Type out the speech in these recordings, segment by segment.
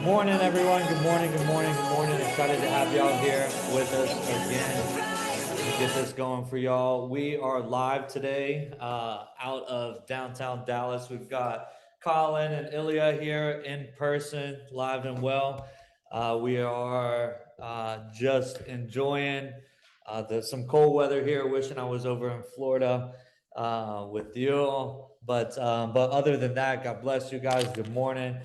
Morning, everyone. Good morning, good morning, good morning. Excited to have y'all here with us again to get this going for y'all. We are live today out of downtown Dallas. We've got Colin and Ilya here in person, live and well. We are just enjoying some cold weather here. Wishing I was over in Florida with you. But other than that, God bless you guys. Good morning.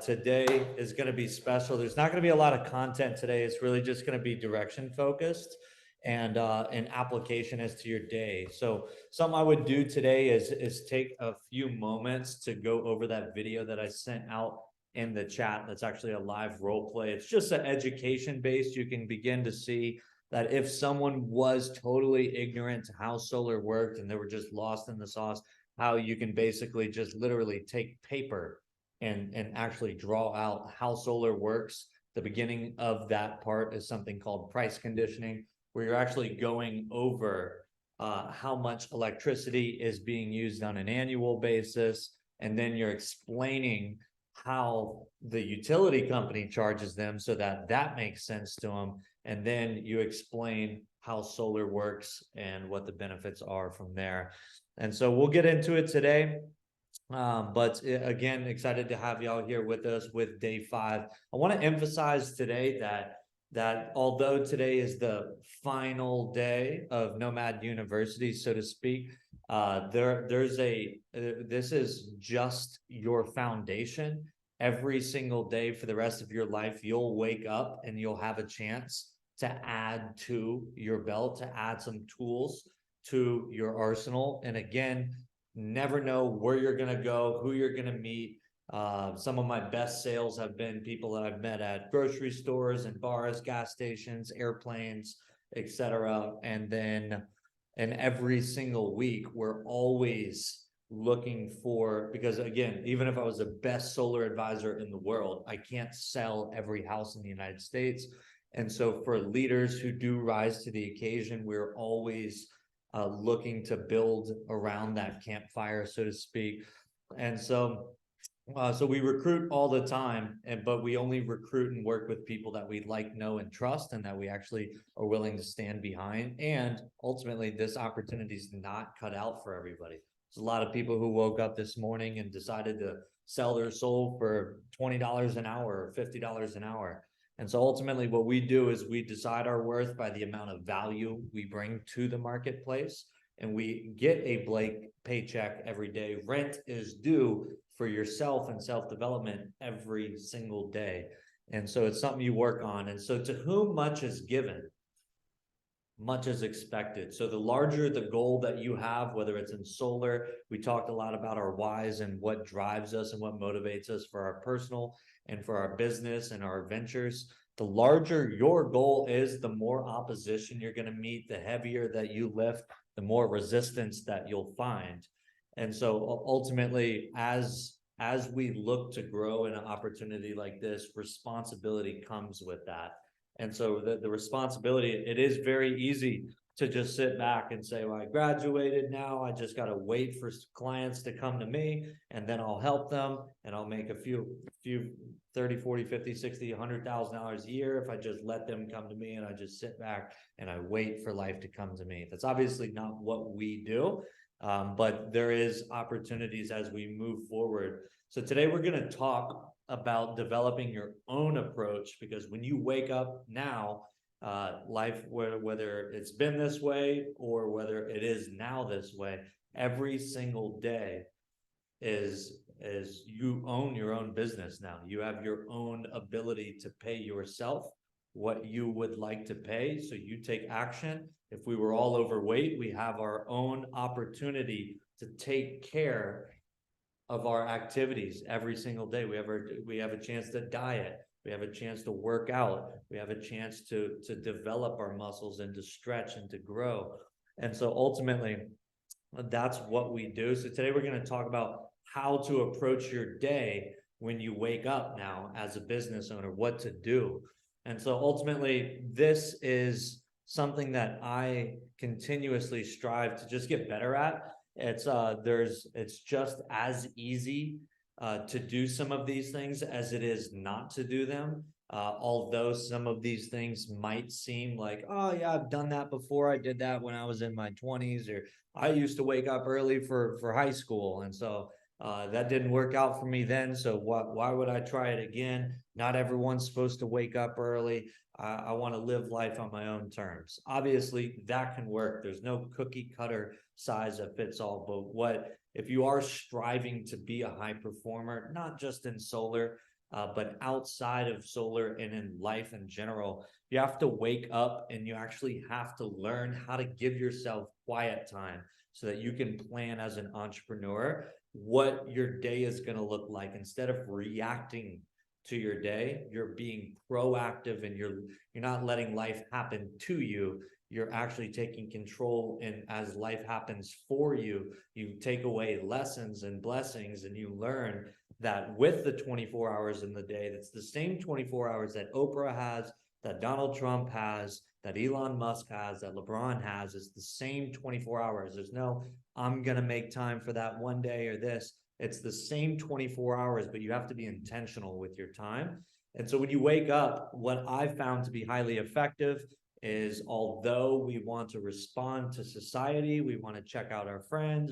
Today is going to be special. There's not going to be a lot of content today. It's really just going to be direction focused and an application as to your day. So something I would do today is take a few moments to go over that video that I sent out in the chat. That's actually a live role play. It's just an education based. You can begin to see that if someone was totally ignorant to how solar worked and they were just lost in the sauce, how you can basically just literally take paper and actually draw out how solar works. The beginning of that part is something called price conditioning, where you're actually going over how much electricity is being used on an annual basis, and then you're explaining how the utility company charges them so that that makes sense to them, and then you explain how solar works and what the benefits are from there. And so we'll get into it today. But again, excited to have y'all here with us with day 5. I want to emphasize today that although today is the final day of Nomad University, so to speak, this is just your foundation. Every single day for the rest of your life, you'll wake up and you'll have a chance to add to your belt, to add some tools to your arsenal. And again, never know where you're going to go, who you're going to meet. Some of my best sales have been people that I've met at grocery stores and bars, gas stations, airplanes, etc. And every single week, we're always looking for, because again, even if I was the best solar advisor in the world, I can't sell every house in the United States. And so for leaders who do rise to the occasion, we're always looking to build around that campfire, so to speak. And so we recruit all the time, but we only recruit and work with people that we like, know, and trust, and that we actually are willing to stand behind. And ultimately, this opportunity is not cut out for everybody. There's a lot of people who woke up this morning and decided to sell their soul for $20 an hour or $50 an hour. And so ultimately what we do is we decide our worth by the amount of value we bring to the marketplace, and we get a blank paycheck every day. Rent is due for yourself and self-development every single day. And so it's something you work on. And so to whom much is given, much is expected. So the larger the goal that you have, whether it's in solar, we talked a lot about our whys and what drives us and what motivates us for our personal and for our business and our ventures. The larger your goal is, the more opposition you're going to meet, the heavier that you lift, the more resistance that you'll find. And so ultimately, as we look to grow in an opportunity like this, responsibility comes with that. And so the responsibility, it is very easy to just sit back and say, well, I graduated now, I just got to wait for clients to come to me, and then I'll help them, and I'll make a few 30, 40, 50, 60, $100,000 a year if I just let them come to me and I just sit back and I wait for life to come to me. That's obviously not what we do, but there is opportunities as we move forward. So today we're going to talk about developing your own approach, because when you wake up now, life, whether it's been this way or whether it is now this way, every single day is you own your own business now. You have your own ability to pay yourself what you would like to pay. So you take action. If we were all overweight, we have our own opportunity to take care of our activities every single day. We have a chance to diet. We have a chance to work out. We have a chance to develop our muscles and to stretch and to grow. And so ultimately, that's what we do. So today we're going to talk about how to approach your day when you wake up now as a business owner, what to do. And so ultimately, this is something that I continuously strive to just get better at. It's just as easy to do some of these things as it is not to do them. Although some of these things might seem like, oh yeah, I've done that before. I did that when I was in my 20s, or I used to wake up early for high school, and so that didn't work out for me then. So why would I try it again? Not everyone's supposed to wake up early. I want to live life on my own terms. Obviously, that can work. There's no cookie cutter size that fits all. But what if you are striving to be a high performer, not just in solar, but outside of solar and in life in general, you have to wake up and you actually have to learn how to give yourself quiet time so that you can plan as an entrepreneur what your day is going to look like. Instead of reacting to your day, you're being proactive, and you're not letting life happen to you. You're actually taking control, and as life happens for you, you take away lessons and blessings, and you learn that with the 24 hours in the day, that's the same 24 hours that Oprah has, that Donald Trump has, that Elon Musk has, that LeBron has. It's the same 24 hours. There's no, I'm going to make time for that one day or this. It's the same 24 hours, but you have to be intentional with your time. And so when you wake up, what I've found to be highly effective is, although we want to respond to society, we want to check out our friends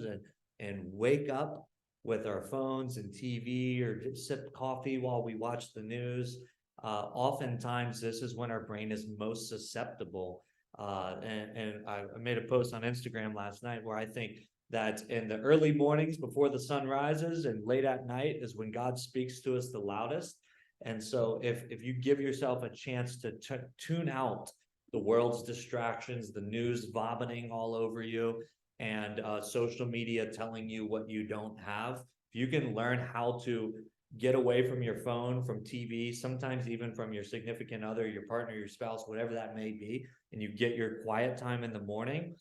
and wake up with our phones and TV, or just sip coffee while we watch the news. Oftentimes, this is when our brain is most susceptible. And I made a post on Instagram last night where I think that in the early mornings before the sun rises and late at night is when God speaks to us the loudest. And so if you give yourself a chance to tune out the world's distractions, the news vomiting all over you, and social media telling you what you don't have, if you can learn how to get away from your phone, from TV, sometimes even from your significant other, your partner, your spouse, whatever that may be, and you get your quiet time in the morning,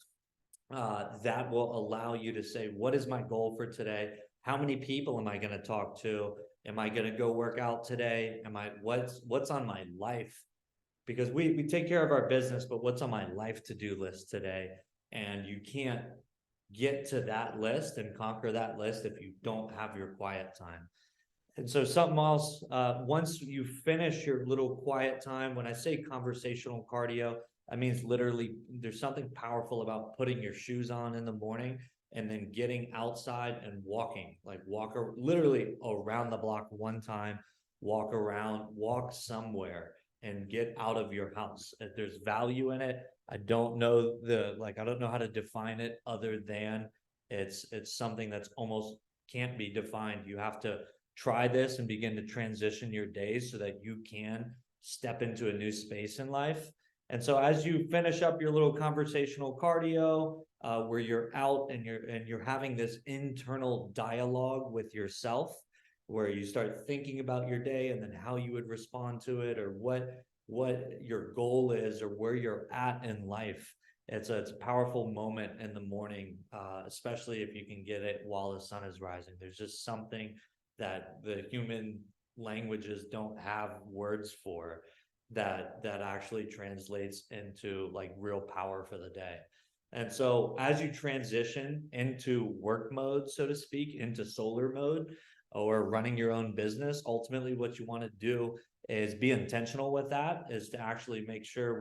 that will allow you to say, what is my goal for today? How many people am I going to talk to? Am I going to go work out today? What's on my life? Because we take care of our business, but what's on my life to-do list today? And you can't get to that list and conquer that list if you don't have your quiet time. And so something else, once you finish your little quiet time, when I say conversational cardio, I mean, it's literally, there's something powerful about putting your shoes on in the morning and then getting outside and walking, like literally around the block one time, walk around, walk somewhere and get out of your house. If there's value in it, I don't know I don't know how to define it other than it's something that's almost can't be defined. You have to try this and begin to transition your days so that you can step into a new space in life. And so as you finish up your little conversational cardio, where you're out and you're having this internal dialogue with yourself, where you start thinking about your day and then how you would respond to it, or what your goal is, or where you're at in life. It's a powerful moment in the morning, especially if you can get it while the sun is rising. There's just something that the human languages don't have words for, that actually translates into like real power for the day. And so as you transition into work mode, so to speak, into solar mode, or running your own business, ultimately what you want to do is be intentional with that, is to actually make sure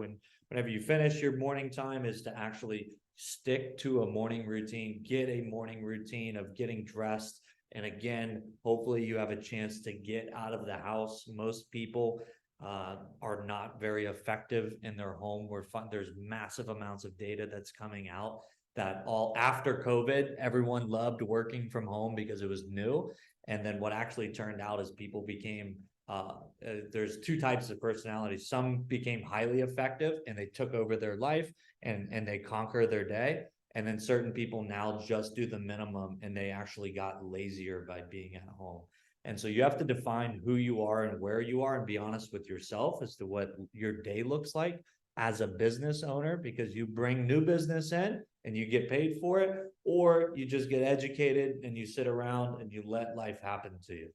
whenever you finish your morning time, is to actually stick to a morning routine, get a morning routine of getting dressed. And again, hopefully you have a chance to get out of the house. Most people are not very effective in their home. There's massive amounts of data that's coming out that all after COVID, everyone loved working from home because it was new. And then what actually turned out is people became, there's two types of personalities. Some became highly effective and they took over their life and they conquer their day. And then certain people now just do the minimum and they actually got lazier by being at home. And so you have to define who you are and where you are and be honest with yourself as to what your day looks like as a business owner, because you bring new business in and you get paid for it, or you just get educated and you sit around and you let life happen to you.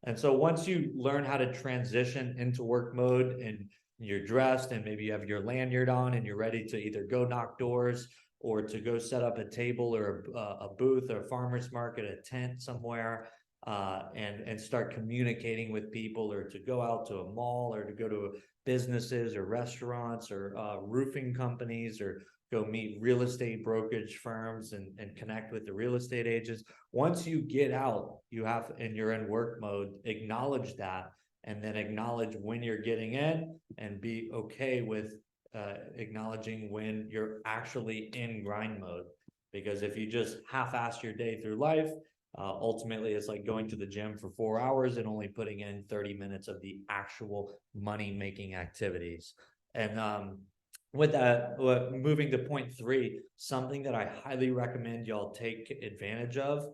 And so once you learn how to transition into work mode and you're dressed and maybe you have your lanyard on and you're ready to either go knock doors or to go set up a table or a booth or a farmer's market, a tent somewhere, and start communicating with people, or to go out to a mall, or to go to businesses or restaurants, or roofing companies, or go meet real estate brokerage firms and connect with the real estate agents. Once you get out, you have, and you're in work mode, acknowledge that, and then acknowledge when you're getting in, and be okay with acknowledging when you're actually in grind mode. Because if you just half-ass your day through life, ultimately it's like going to the gym for 4 hours and only putting in 30 minutes of the actual money making activities. And with that, moving to point 3, something that I highly recommend y'all take advantage of.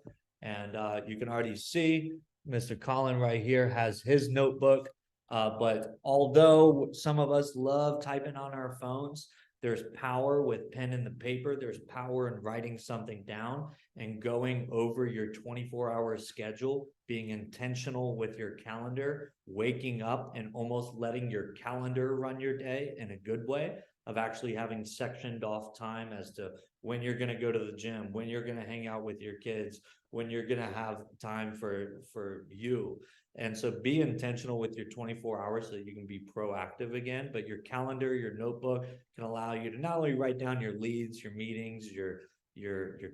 And you can already see Mr. Colin right here has his notebook. But although some of us love typing on our phones, there's power with pen and the paper. There's power in writing something down and going over your 24-hour schedule, being intentional with your calendar, waking up and almost letting your calendar run your day in a good way, of actually having sectioned off time as to when you're going to go to the gym, when you're going to hang out with your kids, when you're going to have time for you. And so be intentional with your 24 hours so that you can be proactive again. But your calendar, your notebook can allow you to not only write down your leads, your meetings, your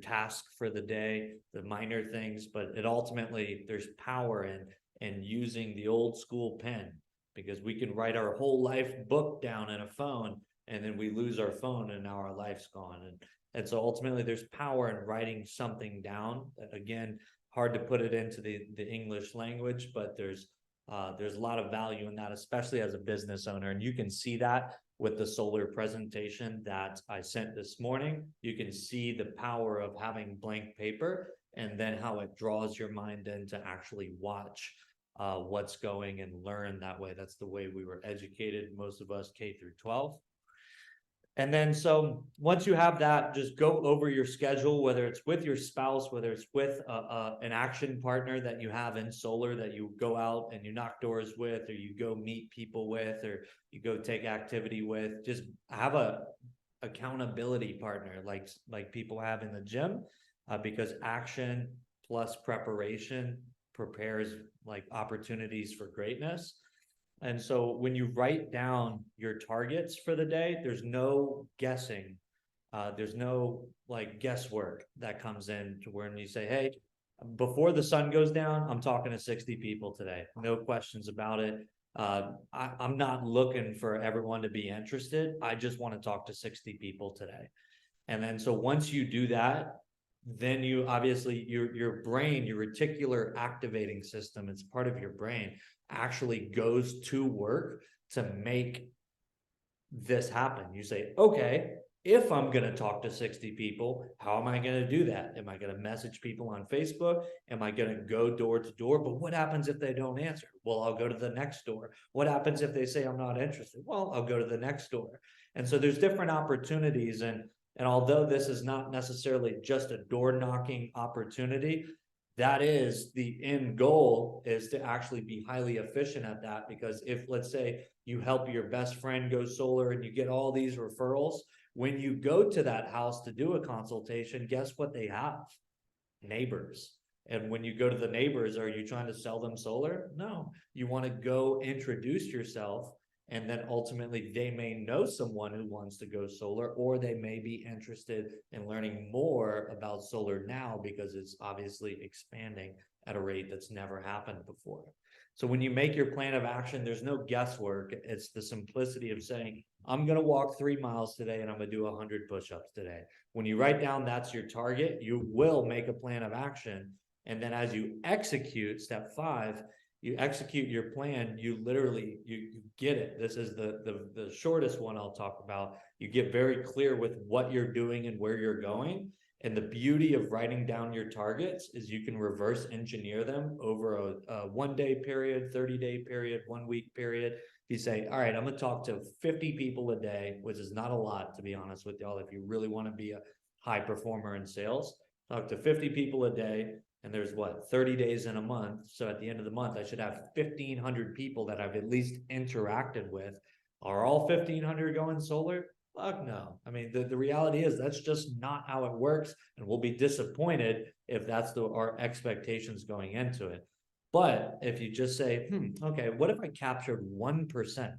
task for the day, the minor things, but it ultimately, there's power in using the old school pen, because we can write our whole life book down in a phone, and then we lose our phone and now our life's gone. And so ultimately there's power in writing something down. Again, hard to put it into the English language, but there's a lot of value in that, especially as a business owner. And you can see that with the solar presentation that I sent this morning. You can see the power of having blank paper, and then how it draws your mind in to actually watch what's going and learn that way. That's the way we were educated, most of us, K through 12. And then, so once you have that, just go over your schedule, whether it's with your spouse, whether it's with an action partner that you have in solar that you go out and you knock doors with, or you go meet people with, or you go take activity with. Just have a accountability partner like people have in the gym, because action plus preparation prepares like opportunities for greatness. And so when you write down your targets for the day, there's no guessing. There's no like guesswork that comes in to when you say, hey, before the sun goes down, I'm talking to 60 people today. No questions about it. I'm not looking for everyone to be interested. I just want to talk to 60 people today. And then, so once you do that, then you obviously, your brain, your reticular activating system, it's part of your brain, actually goes to work to make this happen. You say, okay, if I'm going to talk to 60 people, how am I going to do that? Am I going to message people on Facebook? Am I going to go door to door? But what happens if they don't answer? Well, I'll go to the next door. What happens if they say I'm not interested? Well, I'll go to the next door. And so there's different opportunities. And although this is not necessarily just a door knocking opportunity, that is the end goal, is to actually be highly efficient at that. Because if, let's say, you help your best friend go solar and you get all these referrals, when you go to that house to do a consultation, guess what they have? Neighbors. And when you go to the neighbors, are you trying to sell them solar? No, you want to go introduce yourself, and then ultimately they may know someone who wants to go solar, or they may be interested in learning more about solar now, because it's obviously expanding at a rate that's never happened before. So when you make your plan of action, there's no guesswork. It's the simplicity of saying, I'm going to walk 3 miles today and I'm going to do 100 push-ups today. When you write down that's your target, you will make a plan of action. And then as you execute, step 5, you execute your plan, you literally, you get it. This is the shortest one I'll talk about. You get very clear with what you're doing and where you're going. And the beauty of writing down your targets is you can reverse engineer them over a 1-day period, 30-day period, 1-week period. You say, all right, I'm going to talk to 50 people a day, which is not a lot, to be honest with y'all. If you really want to be a high performer in sales, talk to 50 people a day. And there's 30 days in a month. So at the end of the month, I should have 1,500 people that I've at least interacted with. Are all 1,500 going solar? Fuck no. I mean, the reality is that's just not how it works. And we'll be disappointed if that's our expectations going into it. But if you just say, okay, what if I captured 1%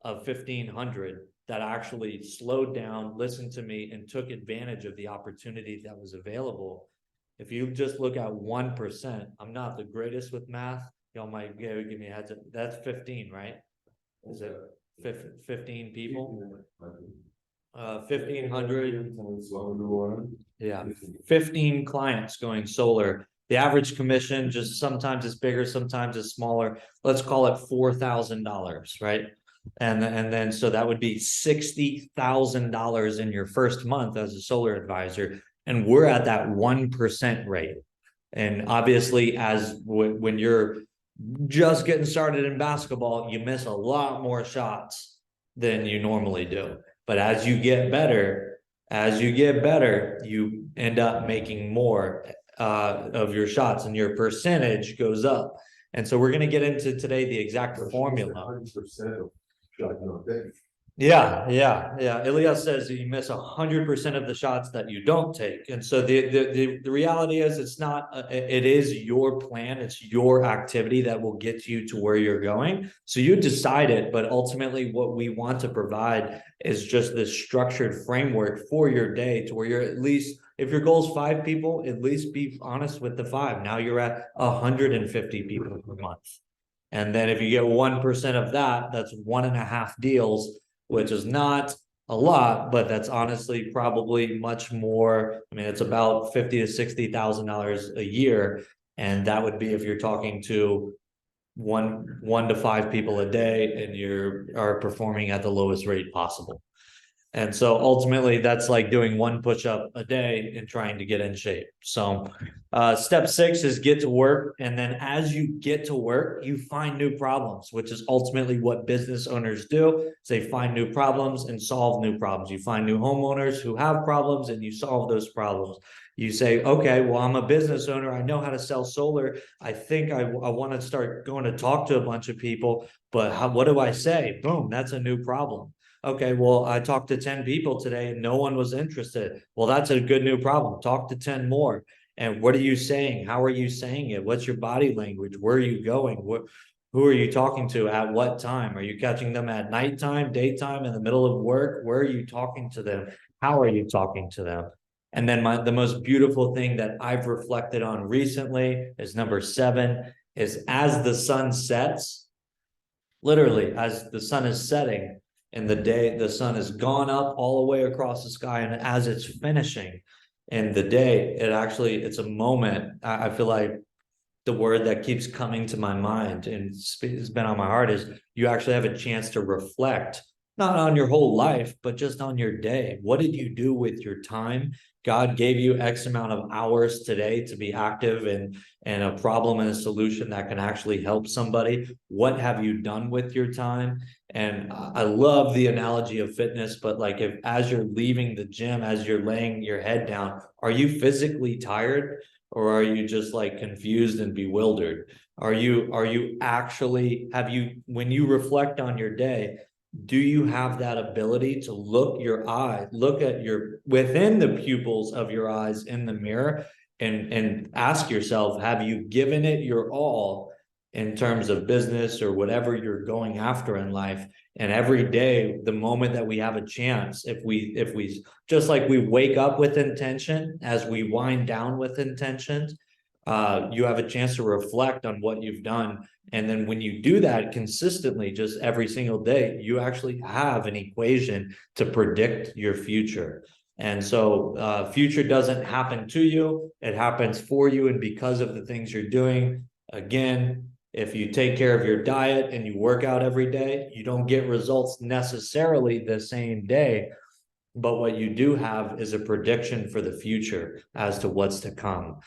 of 1,500 that actually slowed down, listened to me, and took advantage of the opportunity that was available? If you just look at 1%, I'm not the greatest with math. Y'all might give me a heads up. That's 15, right? Is it 15 people? 1,500. Yeah, 15 clients going solar. The average commission, just sometimes it's bigger, sometimes it's smaller. Let's call it $4,000, right? And then so that would be $60,000 in your first month as a solar advisor, and we're at that 1% rate. And obviously, as when you're just getting started in basketball, you miss a lot more shots than you normally do. But as you get better, you end up making more of your shots, and your percentage goes up. And so we're going to get into today the exact formula. 100% of shot Yeah. Elias says that you miss 100% of the shots that you don't take. And so the reality is it's not, it is your plan. It's your activity that will get you to where you're going. So you decide it, but ultimately what we want to provide is just this structured framework for your day to where you're at least, if your goal is 5 people, at least be honest with the 5. Now you're at 150 people per month. And then if you get 1% of that, that's 1.5 deals, which is not a lot, but that's honestly probably much more. I mean, it's about $50,000 to $60,000 a year. And that would be if you're talking to one to 5 people a day and are performing at the lowest rate possible. And so ultimately that's like doing 1 push-up a day and trying to get in shape. So step 6 is get to work. And then as you get to work, you find new problems, which is ultimately what business owners do. They find new problems and solve new problems. You find new homeowners who have problems and you solve those problems. You say, okay, well, I'm a business owner. I know how to sell solar. I think I want to start going to talk to a bunch of people, but what do I say? Boom, that's a new problem. Okay, well, I talked to 10 people today and no one was interested. Well, that's a good new problem. Talk to 10 more. And what are you saying? How are you saying it? What's your body language? Where are you going? Who are you talking to at what time? Are you catching them at nighttime, daytime, in the middle of work? Where are you talking to them? How are you talking to them? And then the most beautiful thing that I've reflected on recently is number 7 is as the sun sets, literally as the sun is setting, in the day, the sun has gone up all the way across the sky, and as it's finishing in the day, it's a moment. I feel like the word that keeps coming to my mind and it's been on my heart is you actually have a chance to reflect, not on your whole life, but just on your day. What did you do with your time? God gave you X amount of hours today to be active and a problem and a solution that can actually help somebody. What have you done with your time? And I love the analogy of fitness, but like if as you're leaving the gym, as you're laying your head down, are you physically tired? Or are you just like confused and bewildered? Are you actually, when you reflect on your day, do you have that ability to look at within the pupils of your eyes in the mirror and ask yourself, have you given it your all in terms of business or whatever you're going after in life? And every day, the moment that we have a chance, if we just like we wake up with intention, as we wind down with intention, you have a chance to reflect on what you've done. And then when you do that consistently, just every single day, you actually have an equation to predict your future. And so future doesn't happen to you, it happens for you and because of the things you're doing. Again, if you take care of your diet and you work out every day, you don't get results necessarily the same day, but what you do have is a prediction for the future as to what's to come.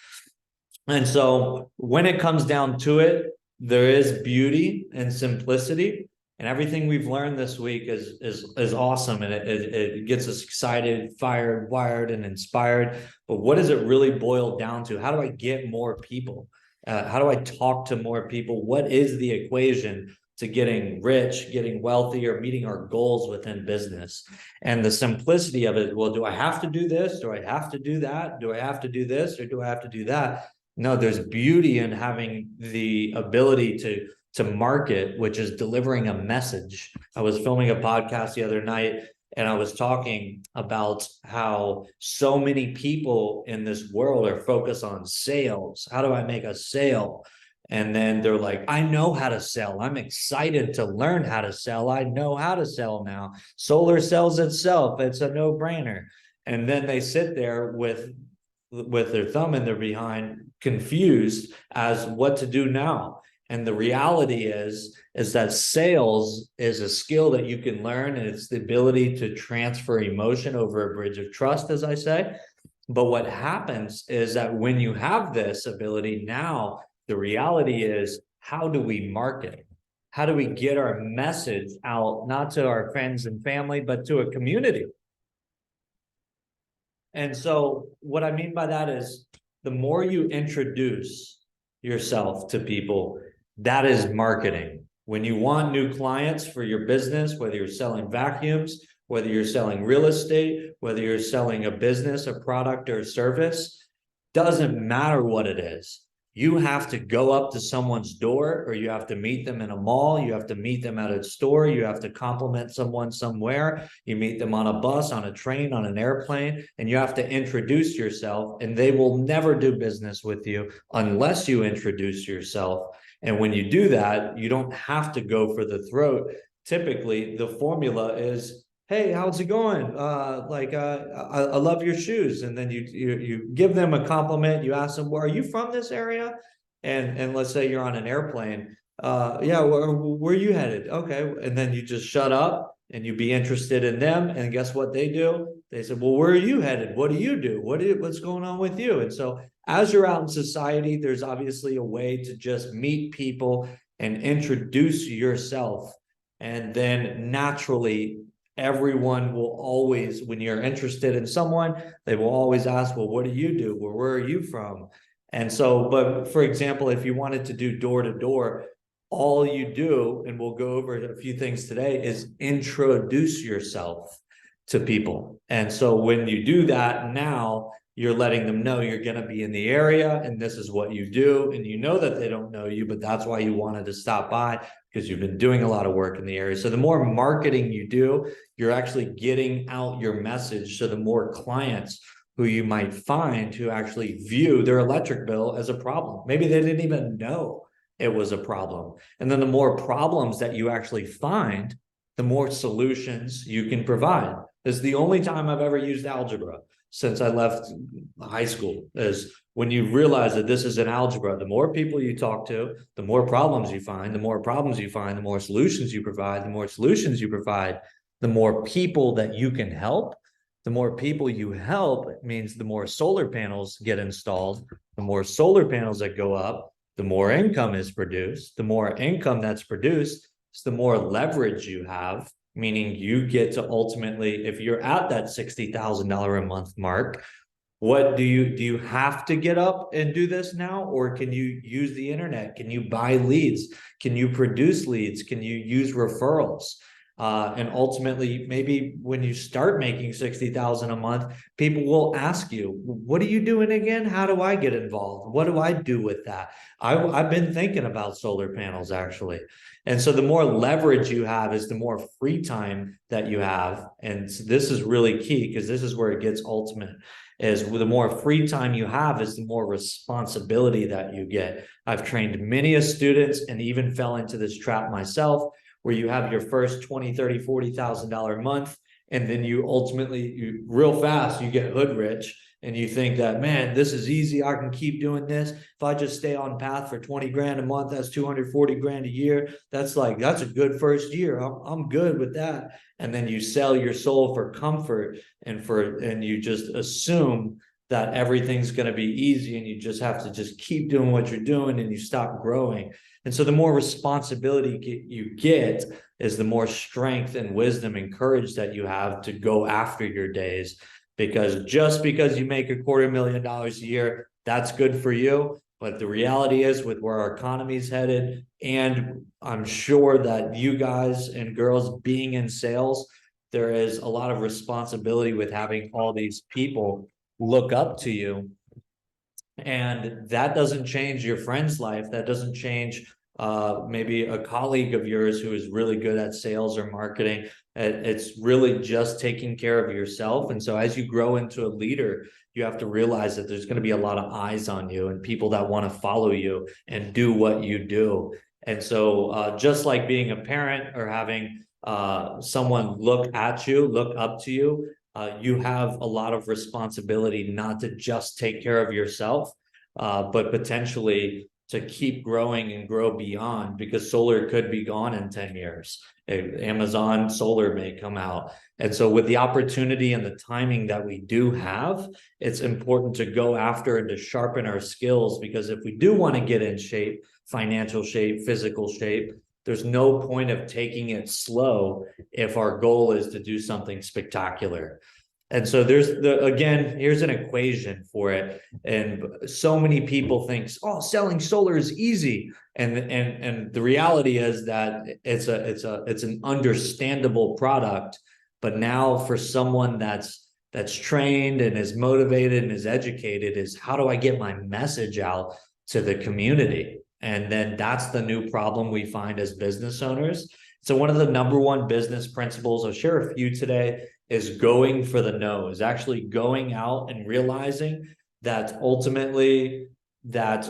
And so when it comes down to it, there is beauty and simplicity, and everything we've learned this week is awesome, and it gets us excited, fired, wired, and inspired. But what does it really boil down to? How do I get more people? How do I talk to more people? What is the equation to getting rich, getting wealthy, or meeting our goals within business. And the simplicity of it, well, do I have to do this? Do I have to do that? Do I have to do this, or do I have to do that? No, there's beauty in having the ability to market, which is delivering a message. I was filming a podcast the other night, and I was talking about how so many people in this world are focused on sales. How do I make a sale? And then they're like, I know how to sell. I'm excited to learn how to sell. I know how to sell now. Solar sells itself. It's a no-brainer. And then they sit there with their thumb in their behind, confused as what to do now. And the reality is that sales is a skill that you can learn, and it's the ability to transfer emotion over a bridge of trust, as I say. But what happens is that when you have this ability now, the reality is, how do we market? How do we get our message out, not to our friends and family, but to a community? And so what I mean by that is, the more you introduce yourself to people, that is marketing. When you want new clients for your business, whether you're selling vacuums, whether you're selling real estate, whether you're selling a business, a product, or a service, doesn't matter what it is. You have to go up to someone's door, or you have to meet them in a mall. You have to meet them at a store. You have to compliment someone somewhere. You meet them on a bus, on a train, on an airplane, and you have to introduce yourself, and they will never do business with you unless you introduce yourself. And when you do that, you don't have to go for the throat. Typically, the formula is, hey, how's it going? I love your shoes. And then you give them a compliment. You ask them, well, are you from this area? And let's say you're on an airplane. Yeah, where are you headed? Okay. And then you just shut up and you be interested in them. And guess what they do? They say, well, where are you headed? What do you do? What's going on with you? And so as you're out in society, there's obviously a way to just meet people and introduce yourself. And then naturally, everyone will always, when you're interested in someone, they will always ask, well, what do you do? Well, where are you from? And so, but for example, if you wanted to do door to door, all you do, and we'll go over a few things today, is introduce yourself to people. And so when you do that, now you're letting them know you're going to be in the area and this is what you do. And you know that they don't know you, but that's why you wanted to stop by, because you've been doing a lot of work in the area. So the more marketing you do, you're actually getting out your message. So the more clients who you might find who actually view their electric bill as a problem. Maybe they didn't even know it was a problem. And then the more problems that you actually find, the more solutions you can provide. This is the only time I've ever used algebra since I left high school, is when you realize that this is an algebra. The more people you talk to, the more problems you find. The more problems you find, the more solutions you provide. The more solutions you provide, the more people that you can help. The more people you help means the more solar panels get installed. The more solar panels that go up, the more income is produced. The more income that's produced, the more leverage you have, meaning you get to ultimately, if you're at that $60,000 a month mark, what do you have to get up and do this now? Or can you use the internet? Can you buy leads? Can you produce leads? Can you use referrals? And ultimately, maybe when you start making 60,000 a month, people will ask you, what are you doing again? How do I get involved? What do I do with that? I've been thinking about solar panels, actually. And so the more leverage you have is the more free time that you have. And this is really key, because this is where it gets ultimate, is the more free time you have is the more responsibility that you get. I've trained many of students and even fell into this trap myself, where you have your first 20, 30, $40,000 a month. And then you ultimately, real fast, you get hood rich and you think that, man, this is easy. I can keep doing this. If I just stay on path for 20 grand a month, that's 240 grand a year. That's a good first year. I'm good with that. And then you sell your soul for comfort and you just assume that everything's going to be easy and you just have to just keep doing what you're doing and you stop growing. And so the more responsibility you get is the more strength and wisdom and courage that you have to go after your days. Because just because you make $250,000 a year, that's good for you. But the reality is, with where our economy is headed, and I'm sure that you guys and girls being in sales, there is a lot of responsibility with having all these people look up to you. And that doesn't change your friend's life. That doesn't change maybe a colleague of yours who is really good at sales or marketing. It's really just taking care of yourself. And so as you grow into a leader, you have to realize that there's going to be a lot of eyes on you and people that want to follow you and do what you do. And so just like being a parent or having someone look at you, look up to you, you have a lot of responsibility not to just take care of yourself, but potentially to keep growing and grow beyond, because solar could be gone in 10 years. Amazon solar may come out. And so with the opportunity and the timing that we do have, it's important to go after and to sharpen our skills, because if we do want to get in shape, financial shape, physical shape, there's no point of taking it slow if our goal is to do something spectacular. And so again, here's an equation for it. And so many people think, oh, selling solar is easy. And the reality is that it's an understandable product. But now for someone that's trained and is motivated and is educated, is how do I get my message out to the community? And then that's the new problem we find as business owners. So one of the number one business principles, I'll share a few today, is going for the no, is actually going out and realizing that ultimately that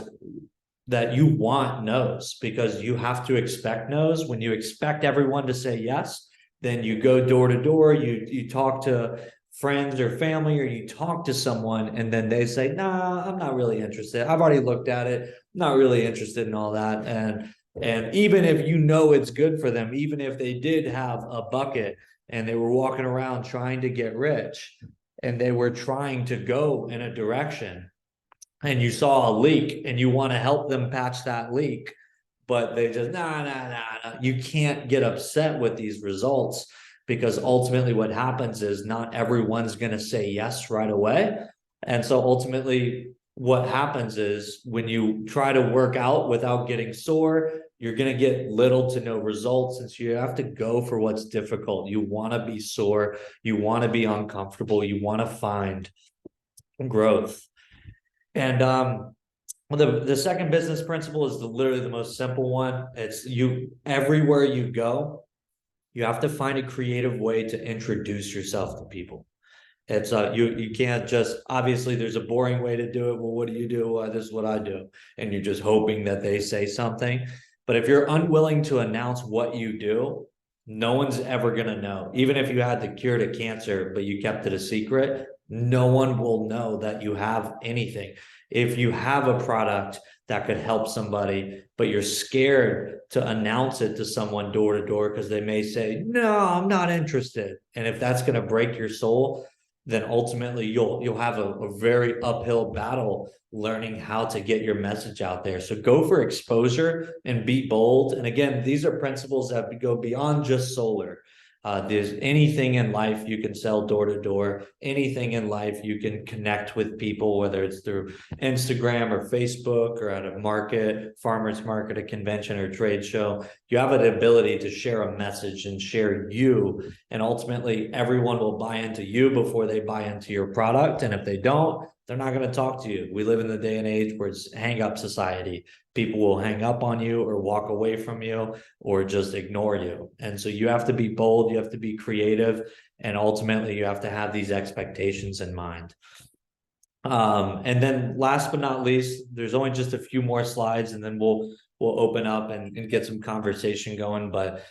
you want no's, because you have to expect no's. When you expect everyone to say yes, then you go door to door, you talk to friends or family, or you talk to someone and then they say, nah, I'm not really interested. I've already looked at it. I'm not really interested in all that. And even if you know it's good for them, even if they did have a bucket and they were walking around trying to get rich and they were trying to go in a direction, and you saw a leak and you want to help them patch that leak, but they just, nah. You can't get upset with these results, because ultimately what happens is not everyone's going to say yes right away. And so ultimately what happens is when you try to work out without getting sore, you're going to get little to no results. And so you have to go for what's difficult. You want to be sore. You want to be uncomfortable. You want to find growth. And the second business principle is literally the most simple one. It's everywhere you go, you have to find a creative way to introduce yourself to people. It's you can't just, obviously there's a boring way to do it. Well, what do you do? This is what I do. And you're just hoping that they say something. But if you're unwilling to announce what you do, no one's ever going to know. Even if you had the cure to cancer, but you kept it a secret, no one will know that you have anything. If you have a product that could help somebody, but you're scared to announce it to someone door to door because they may say, no, I'm not interested. And if that's going to break your soul, then ultimately you'll have a very uphill battle learning how to get your message out there. So go for exposure and be bold. And again, these are principles that go beyond just solar. There's anything in life you can sell door to door, anything in life you can connect with people, whether it's through Instagram or Facebook or at a market, farmer's market, a convention or trade show. You have an ability to share a message and share you. And ultimately, everyone will buy into you before they buy into your product. And if they don't, they're not going to talk to you. We live in the day and age where it's hang up society. People will hang up on you or walk away from you or just ignore you. And so you have to be bold, you have to be creative, and ultimately you have to have these expectations in mind. And then last but not least, there's only just a few more slides and then we'll open up and get some conversation going. But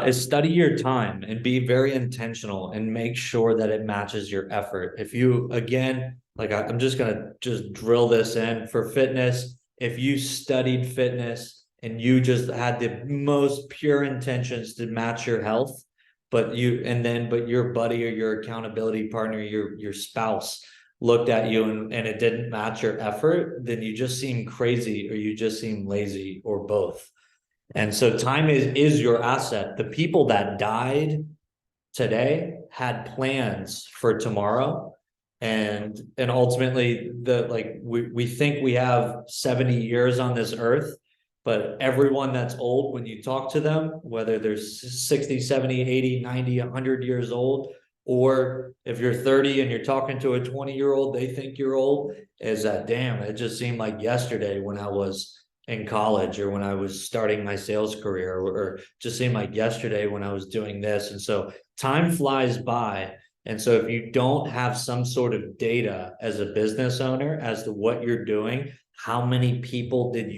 is study your time and be very intentional and make sure that it matches your effort. If you, again, like I'm just going to drill this in for fitness. If you studied fitness and you just had the most pure intentions to match your health, but your buddy or your accountability partner, your spouse looked at you and it didn't match your effort, then you just seem crazy or you just seem lazy or both. And so time is your asset. The people that died today had plans for tomorrow, And ultimately we think we have 70 years on this earth, but everyone that's old, when you talk to them, whether they're 60, 70, 80, 90, 100 years old, or if you're 30 and you're talking to a 20-year-old, they think you're old, is that, damn, it just seemed like yesterday when I was in college, or when I was starting my sales career, or just seemed like yesterday when I was doing this. And so time flies by. And so if you don't have some sort of data as a business owner as to what you're doing, how many people did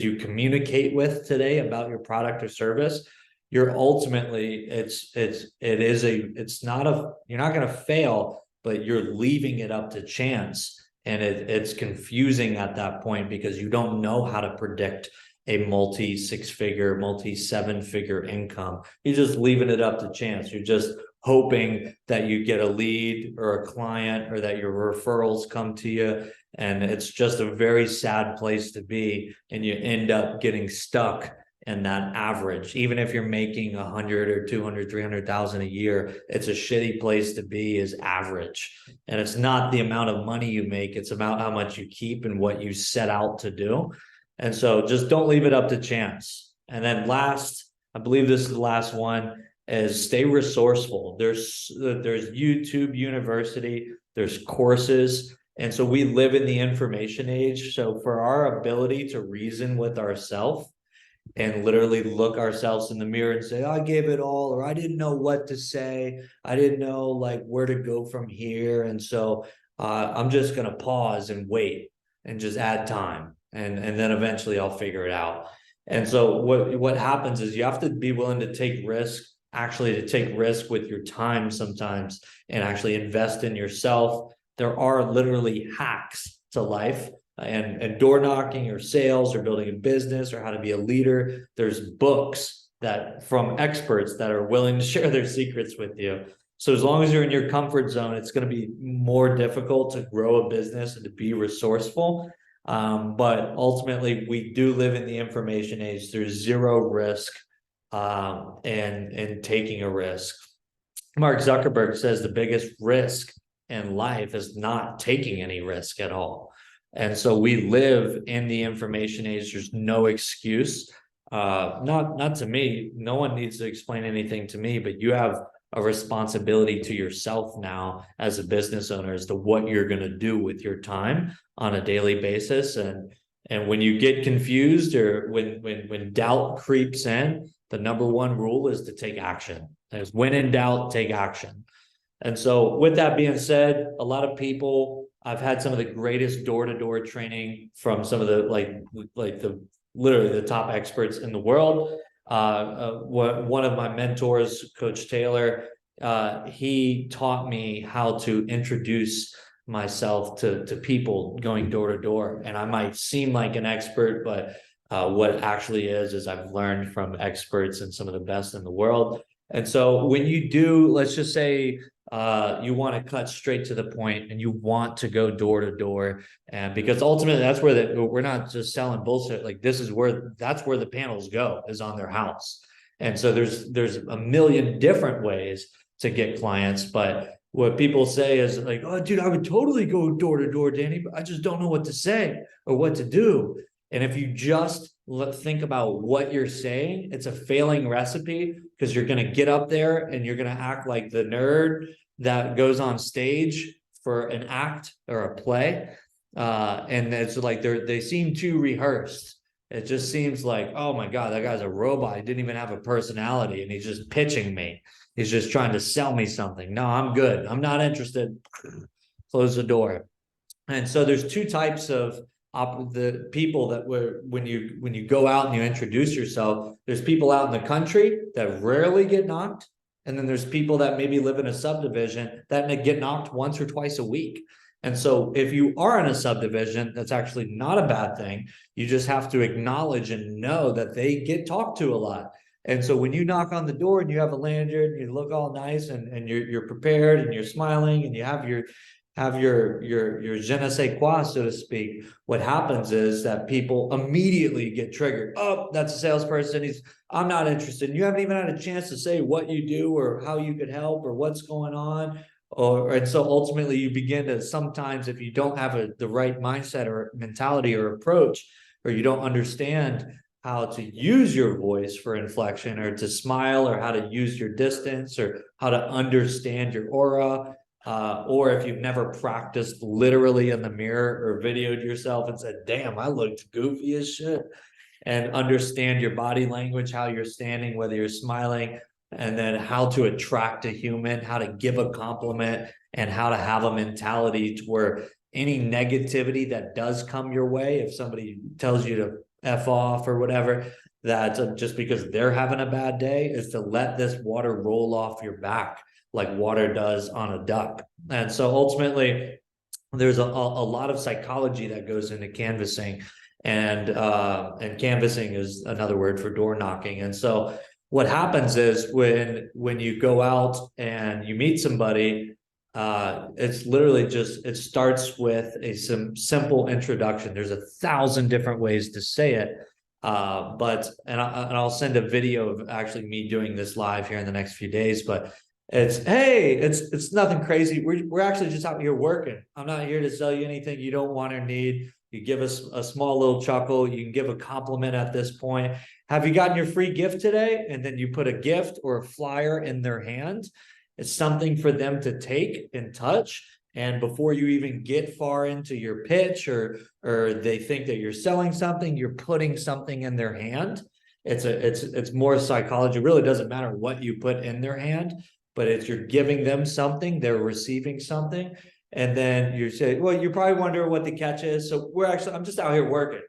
you communicate with today about your product or service, you're ultimately, it's not a, you're not going to fail, but you're leaving it up to chance. And it's confusing at that point, because you don't know how to predict a multi six figure, multi seven figure income. You're just leaving it up to chance. You're just hoping that you get a lead or a client, or that your referrals come to you. And it's just a very sad place to be. And you end up getting stuck in that average. Even if you're making 100 or 200, 300,000 a year, it's a shitty place to be, is average. And it's not the amount of money you make, it's about how much you keep and what you set out to do. And so just don't leave it up to chance. And then last, I believe this is the last one, is stay resourceful. There's YouTube University, there's courses. And so we live in the information age. So for our ability to reason with ourselves and literally look ourselves in the mirror and say, I gave it all, or I didn't know what to say, I didn't know like where to go from here. And so I'm just going to pause and wait and just add time. And then eventually I'll figure it out. And so what happens is you have to be willing to take risk, actually to take risk with your time sometimes, and actually invest in yourself. There are literally hacks to life, and door knocking or sales or building a business or how to be a leader. There's books that from experts that are willing to share their secrets with you. So as long as you're in your comfort zone, it's going to be more difficult to grow a business and to be resourceful. But ultimately, we do live in the information age. There's zero risk and taking a risk. Mark Zuckerberg says the biggest risk in life is not taking any risk at all. And so we live in the information age. There's no excuse. Not to me. No one needs to explain anything to me, but you have a responsibility to yourself now as a business owner as to what you're going to do with your time on a daily basis. And when you get confused, or when doubt creeps in, the number one rule is to take action. There's when in doubt, take action. And so with that being said, a lot of people, I've had some of the greatest door-to-door training from some of the literally the top experts in the world. One of my mentors, Coach Taylor, he taught me how to introduce myself to people going door to door. And I might seem like an expert, but what actually is I've learned from experts and some of the best in the world. And so when you do, let's just say you want to cut straight to the point and you want to go door to door, and because ultimately that's where we're not just selling bullshit. Like that's where the panels go, is on their house. And so there's a million different ways to get clients, but what people say is like, oh dude, I would totally go door to door, Danny, but I just don't know what to say or what to do. And if you just think about what you're saying, it's a failing recipe, because you're going to get up there and you're going to act like the nerd that goes on stage for an act or a play. And it's like they seem too rehearsed. It just seems like, oh my God, that guy's a robot. He didn't even have a personality and he's just pitching me. He's just trying to sell me something. No, I'm good. I'm not interested. Close the door. And so there's two types of the people that when you go out and you introduce yourself. There's people out in the country that rarely get knocked, and then there's people that maybe live in a subdivision that get knocked once or twice a week. And so if you are in a subdivision, that's actually not a bad thing. You just have to acknowledge and know that they get talked to a lot. And so when you knock on the door and you have a lanyard and you look all nice and you're prepared and you're smiling and you have your je ne sais quoi, so to speak, what happens is that people immediately get triggered. Oh, that's a salesperson. I'm not interested. And you haven't even had a chance to say what you do or how you could help or what's going on. And so ultimately you begin to, sometimes if you don't have the right mindset or mentality or approach, or you don't understand how to use your voice for inflection, or to smile, or how to use your distance, or how to understand your aura, or if you've never practiced literally in the mirror or videoed yourself and said, damn, I looked goofy as shit, and understand your body language, how you're standing, whether you're smiling, and then how to attract a human, how to give a compliment, and how to have a mentality to where any negativity that does come your way, if somebody tells you to F off or whatever, that just because they're having a bad day, is to let this water roll off your back like water does on a duck. And so ultimately, there's a lot of psychology that goes into canvassing, and canvassing is another word for door knocking. And so what happens is when you go out and you meet somebody, it's literally just, it starts with some simple introduction. There's 1,000 different ways to say it, but I'll send a video of actually me doing this live here in the next few days. But it's, hey, it's nothing crazy. We're actually just out here working. I'm not here to sell you anything you don't want or need. You give us a small little chuckle. You can give a compliment at this point. Have you gotten your free gift today? And then you put a gift or a flyer in their hand. It's something for them to take and touch. And before you even get far into your pitch, or they think that you're selling something, you're putting something in their hand. It's more psychology. It really doesn't matter what you put in their hand, but it's, you're giving them something, they're receiving something. And then you say, well, you probably wonder what the catch is. So I'm just out here working,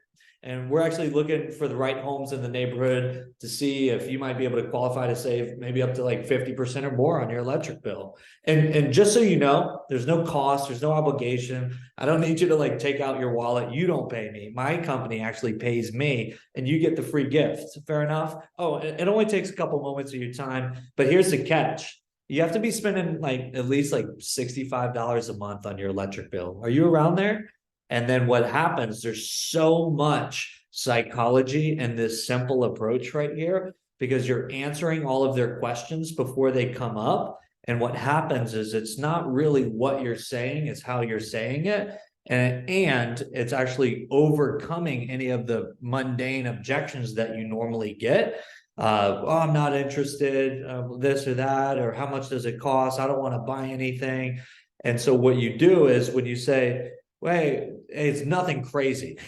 and we're actually looking for the right homes in the neighborhood to see if you might be able to qualify to save maybe up to like 50% or more on your electric bill. And just so you know, there's no cost, there's no obligation. I don't need you to like take out your wallet. You don't pay me. My company actually pays me, and you get the free gift. Fair enough. Oh, it only takes a couple moments of your time, but here's the catch. You have to be spending like at least like $65 a month on your electric bill. Are you around there? And then what happens, there's so much psychology in this simple approach right here, because you're answering all of their questions before they come up. And what happens is, it's not really what you're saying, it's how you're saying it. And it's actually overcoming any of the mundane objections that you normally get. Oh, I'm not interested, this or that, or how much does it cost? I don't want to buy anything. And so what you do is, when you say, wait, it's nothing crazy.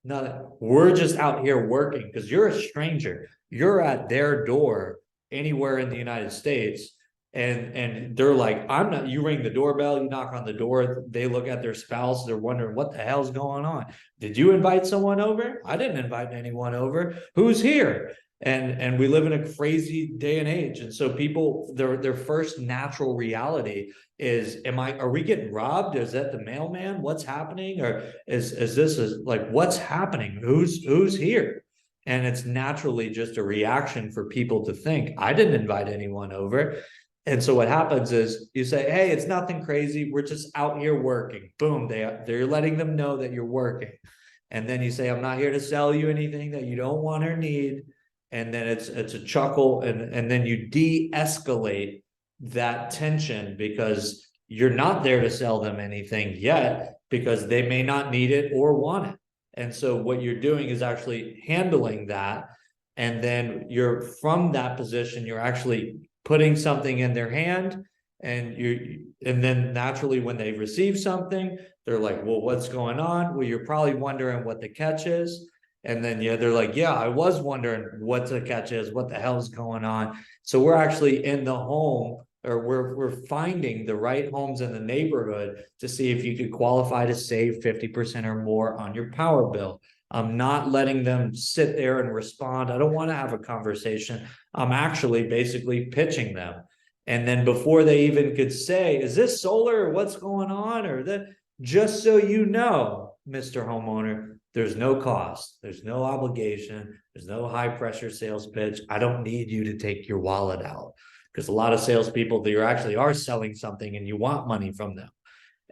Nothing. We're just out here working, because you're a stranger. You're at their door anywhere in the United States. And they're like, I'm not, you ring the doorbell, you knock on the door, they look at their spouse, they're wondering what the hell's going on. Did you invite someone over? I didn't invite anyone over. Who's here? And we live in a crazy day and age. And so people, their first natural reality is, are we getting robbed? Is that the mailman? What's happening? Or is this like, what's happening? Who's here? And it's naturally just a reaction for people to think, I didn't invite anyone over. And so what happens is, you say, hey, it's nothing crazy. We're just out here working. Boom. They're letting them know that you're working. And then you say, I'm not here to sell you anything that you don't want or need. And then it's a chuckle, and then you de-escalate that tension, because you're not there to sell them anything yet, because they may not need it or want it. And so what you're doing is actually handling that. And then you're, from that position, you're actually putting something in their hand, and then naturally when they receive something, they're like, well, what's going on? Well, you're probably wondering what the catch is. And then, yeah, they're like, yeah, I was wondering what the catch is, what the hell's going on. So we're actually in the home, or we're finding the right homes in the neighborhood to see if you could qualify to save 50% or more on your power bill. I'm not letting them sit there and respond. I don't want to have a conversation. I'm actually basically pitching them. And then before they even could say, is this solar, or what's going on? Or that, just so you know, Mr. Homeowner, there's no cost, there's no obligation, there's no high pressure sales pitch. I don't need you to take your wallet out, because a lot of salespeople, they actually are selling something and you want money from them.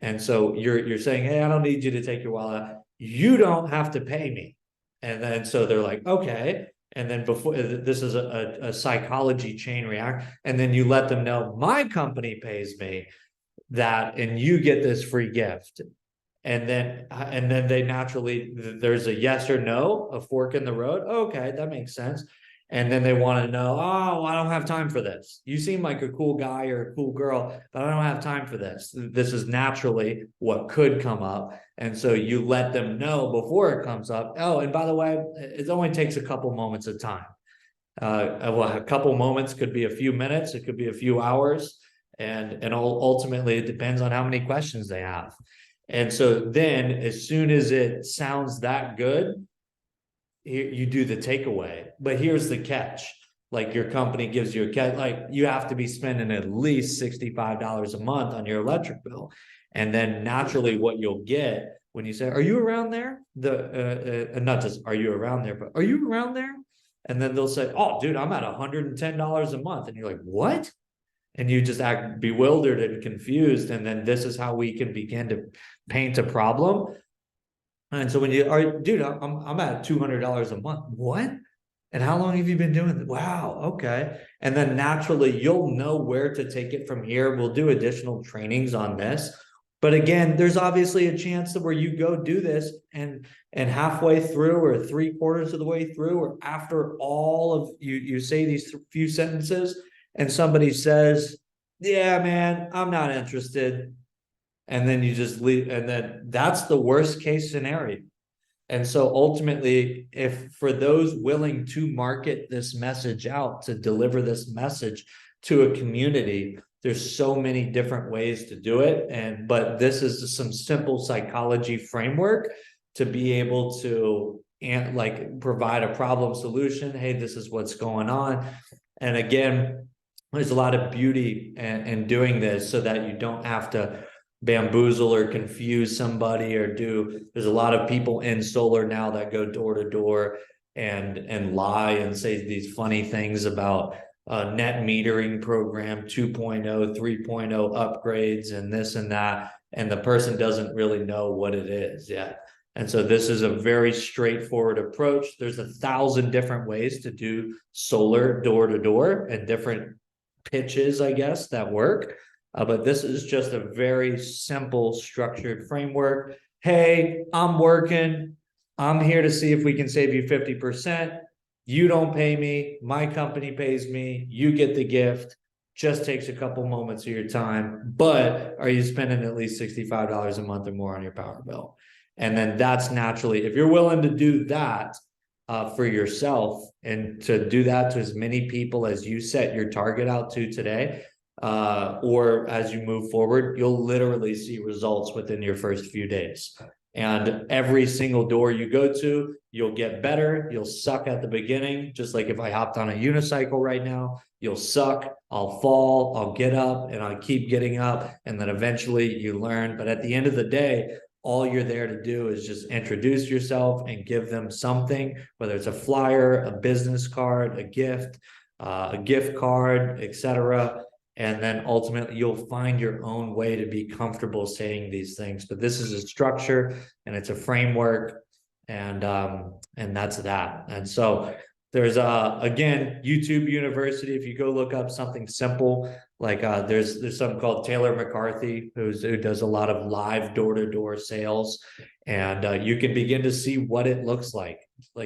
And so you're saying, hey, I don't need you to take your wallet out. You don't have to pay me. And then so they're like, okay. And then before, this is a psychology chain react. And then you let them know, my company pays me that, and you get this free gift. And then they naturally, there's a yes or no, a fork in the road. Okay, that makes sense. And then they want to know, oh, I don't have time for this. You seem like a cool guy or a cool girl, but I don't have time for this. This is naturally what could come up. And so you let them know before it comes up. Oh, and by the way, it only takes a couple moments of time. Well, a couple moments could be a few minutes, it could be a few hours, and ultimately it depends on how many questions they have. And so then, as soon as it sounds that good, you do the takeaway. But here's the catch: like your company gives you a catch, like you have to be spending at least $65 a month on your electric bill, and then naturally, what you'll get when you say, "Are you around there?" Not just "Are you around there," but "Are you around there?" And then they'll say, "Oh, dude, I'm at $110 a month," and you're like, "What?" And you just act bewildered and confused. And then this is how we can begin to paint a problem. And so when you are, dude, I'm at $200 a month. What? And how long have you been doing that? Wow. Okay. And then naturally you'll know where to take it from here. We'll do additional trainings on this. But again, there's obviously a chance that where you go do this and halfway through or 3/4 of the way through, or after all of you say these few sentences and somebody says, yeah, man, I'm not interested. And then you just leave. And then that's the worst case scenario. And so ultimately, if for those willing to market this message out, to deliver this message to a community, there's so many different ways to do it. But this is some simple psychology framework to be able to like provide a problem solution. Hey, this is what's going on. And again, there's a lot of beauty in doing this so that you don't have to bamboozle or confuse somebody or there's a lot of people in solar now that go door to door and lie and say these funny things about net metering program 2.0, 3.0 upgrades and this and that, and the person doesn't really know what it is yet. And so this is a very straightforward approach. There's 1,000 different ways to do solar door to door and different pitches, I guess, that work. But this is just a very simple, structured framework. Hey, I'm working. I'm here to see if we can save you 50%. You don't pay me. My company pays me. You get the gift. Just takes a couple moments of your time. But are you spending at least $65 a month or more on your power bill? And then that's naturally, if you're willing to do that for yourself and to do that to as many people as you set your target out to today, or as you move forward, you'll literally see results within your first few days. And every single door you go to, you'll get better. You'll suck at the beginning. Just like if I hopped on a unicycle right now, you'll suck, I'll fall, I'll get up, and I'll keep getting up. And then eventually you learn. But at the end of the day, all you're there to do is just introduce yourself and give them something, whether it's a flyer, a business card, a gift card, etc. And then ultimately you'll find your own way to be comfortable saying these things. But this is a structure and it's a framework, and that's that. And so there's again, YouTube University. If you go look up something simple, like there's something called Taylor McCarthy, who does a lot of live door-to-door sales, and you can begin to see what it looks like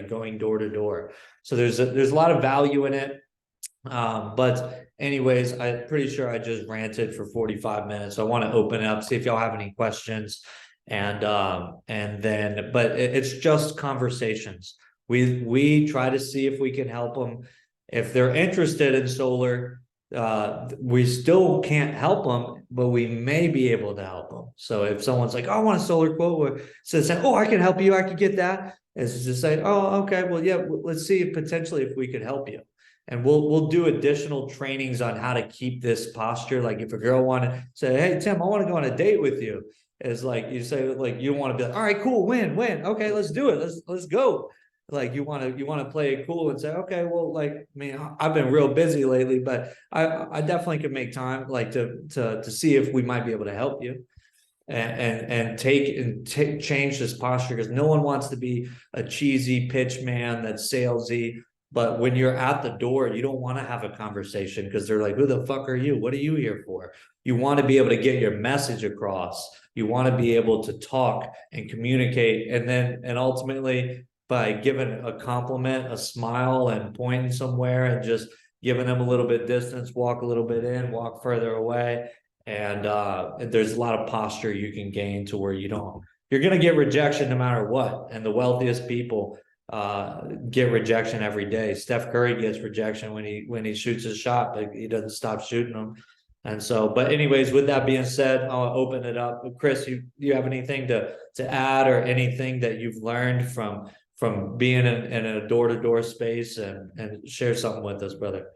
going door to door. So there's a lot of value in it. But anyways, I'm pretty sure I just ranted for 45 minutes. So I want to open it up, see if y'all have any questions, and then, but it's just conversations. We try to see if we can help them. If they're interested in solar, we still can't help them, but we may be able to help them. So if someone's like, oh, I want a solar quote, or says, oh, I can help you, I could get that. It's just say, oh, okay, well, yeah, let's see if potentially if we could help you. And we'll do additional trainings on how to keep this posture. Like if a girl want to say, hey, Tim, I want to go on a date with you. It's like you say, like, you want to be like, all right, cool, win. Okay, let's do it. Let's go. Like you want to play it cool and say, okay, well, like, I mean, I've been real busy lately, but I definitely could make time, like to see if we might be able to help you. And change this posture, because no one wants to be a cheesy pitch man that's salesy. But when you're at the door, you don't want to have a conversation because they're like, who the fuck are you? What are you here for? You want to be able to get your message across. You want to be able to talk and communicate. And ultimately, by giving a compliment, a smile, and pointing somewhere and just giving them a little bit distance, walk a little bit in, walk further away. And there's a lot of posture you can gain to where you're going to get rejection no matter what. And the wealthiest people get rejection every day. Steph Curry gets rejection when he shoots his shot, but he doesn't stop shooting them. And so, but anyways, with that being said, I'll open it up. Chris, you have anything to add or anything that you've learned from being in a door-to-door space and share something with us, brother?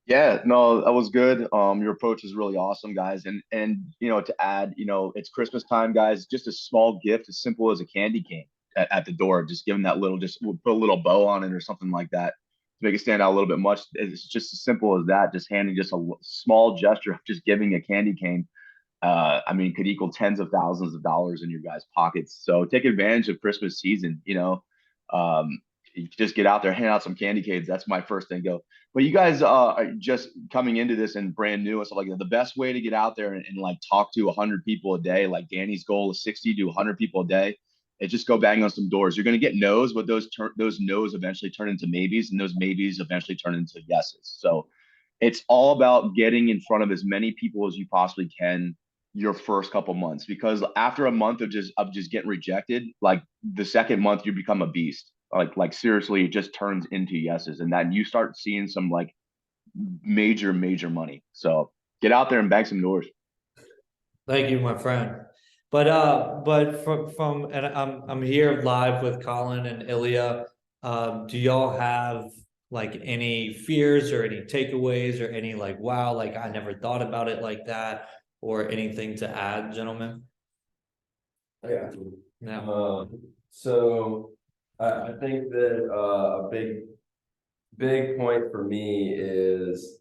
Yeah, no, that was good. Your approach is really awesome, guys. And to add, it's Christmas time, guys. Just a small gift, as simple as a candy cane at the door. Just give them that little, just put a little bow on it or something like that to make it stand out a little bit much. It's just as simple as that. Just handing just a small gesture of just giving a candy cane. I mean, could equal tens of thousands of dollars in your guys' pockets. So take advantage of Christmas season. You just get out there, hand out some candy canes. That's my first thing. Go. But you guys are just coming into this and brand new and stuff like that. The best way to get out there and like talk to 100 people a day, like Danny's goal is 60 to 100 people a day, and just go bang on some doors. You're going to get no's, but those no's eventually turn into maybes, and those maybes eventually turn into yeses. So it's all about getting in front of as many people as you possibly can your first couple months, because after a month of just getting rejected, like the second month you become a beast. Like seriously, it just turns into yeses, and then you start seeing some like major money. So get out there and bang some doors. Thank you, my friend. But from and I'm here live with Colin and Ilya. Do y'all have like any fears or any takeaways or any like wow, like I never thought about it like that, or anything to add, gentlemen? Yeah. No. So I think that a big point for me is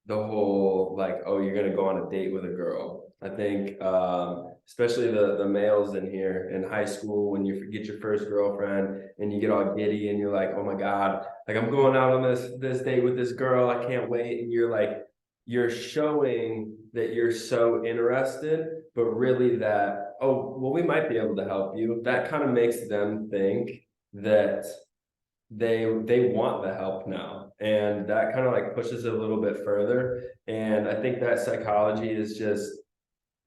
the whole like, oh, you're gonna go on a date with a girl. I think especially the males in here in high school, when you get your first girlfriend and you get all giddy and you're like, oh my God, like I'm going out on this date with this girl, I can't wait. And you're like, you're showing that you're so interested, but really that, oh, well, we might be able to help you. That kind of makes them think that they want the help now, and that kind of like pushes it a little bit further. And I think that psychology is just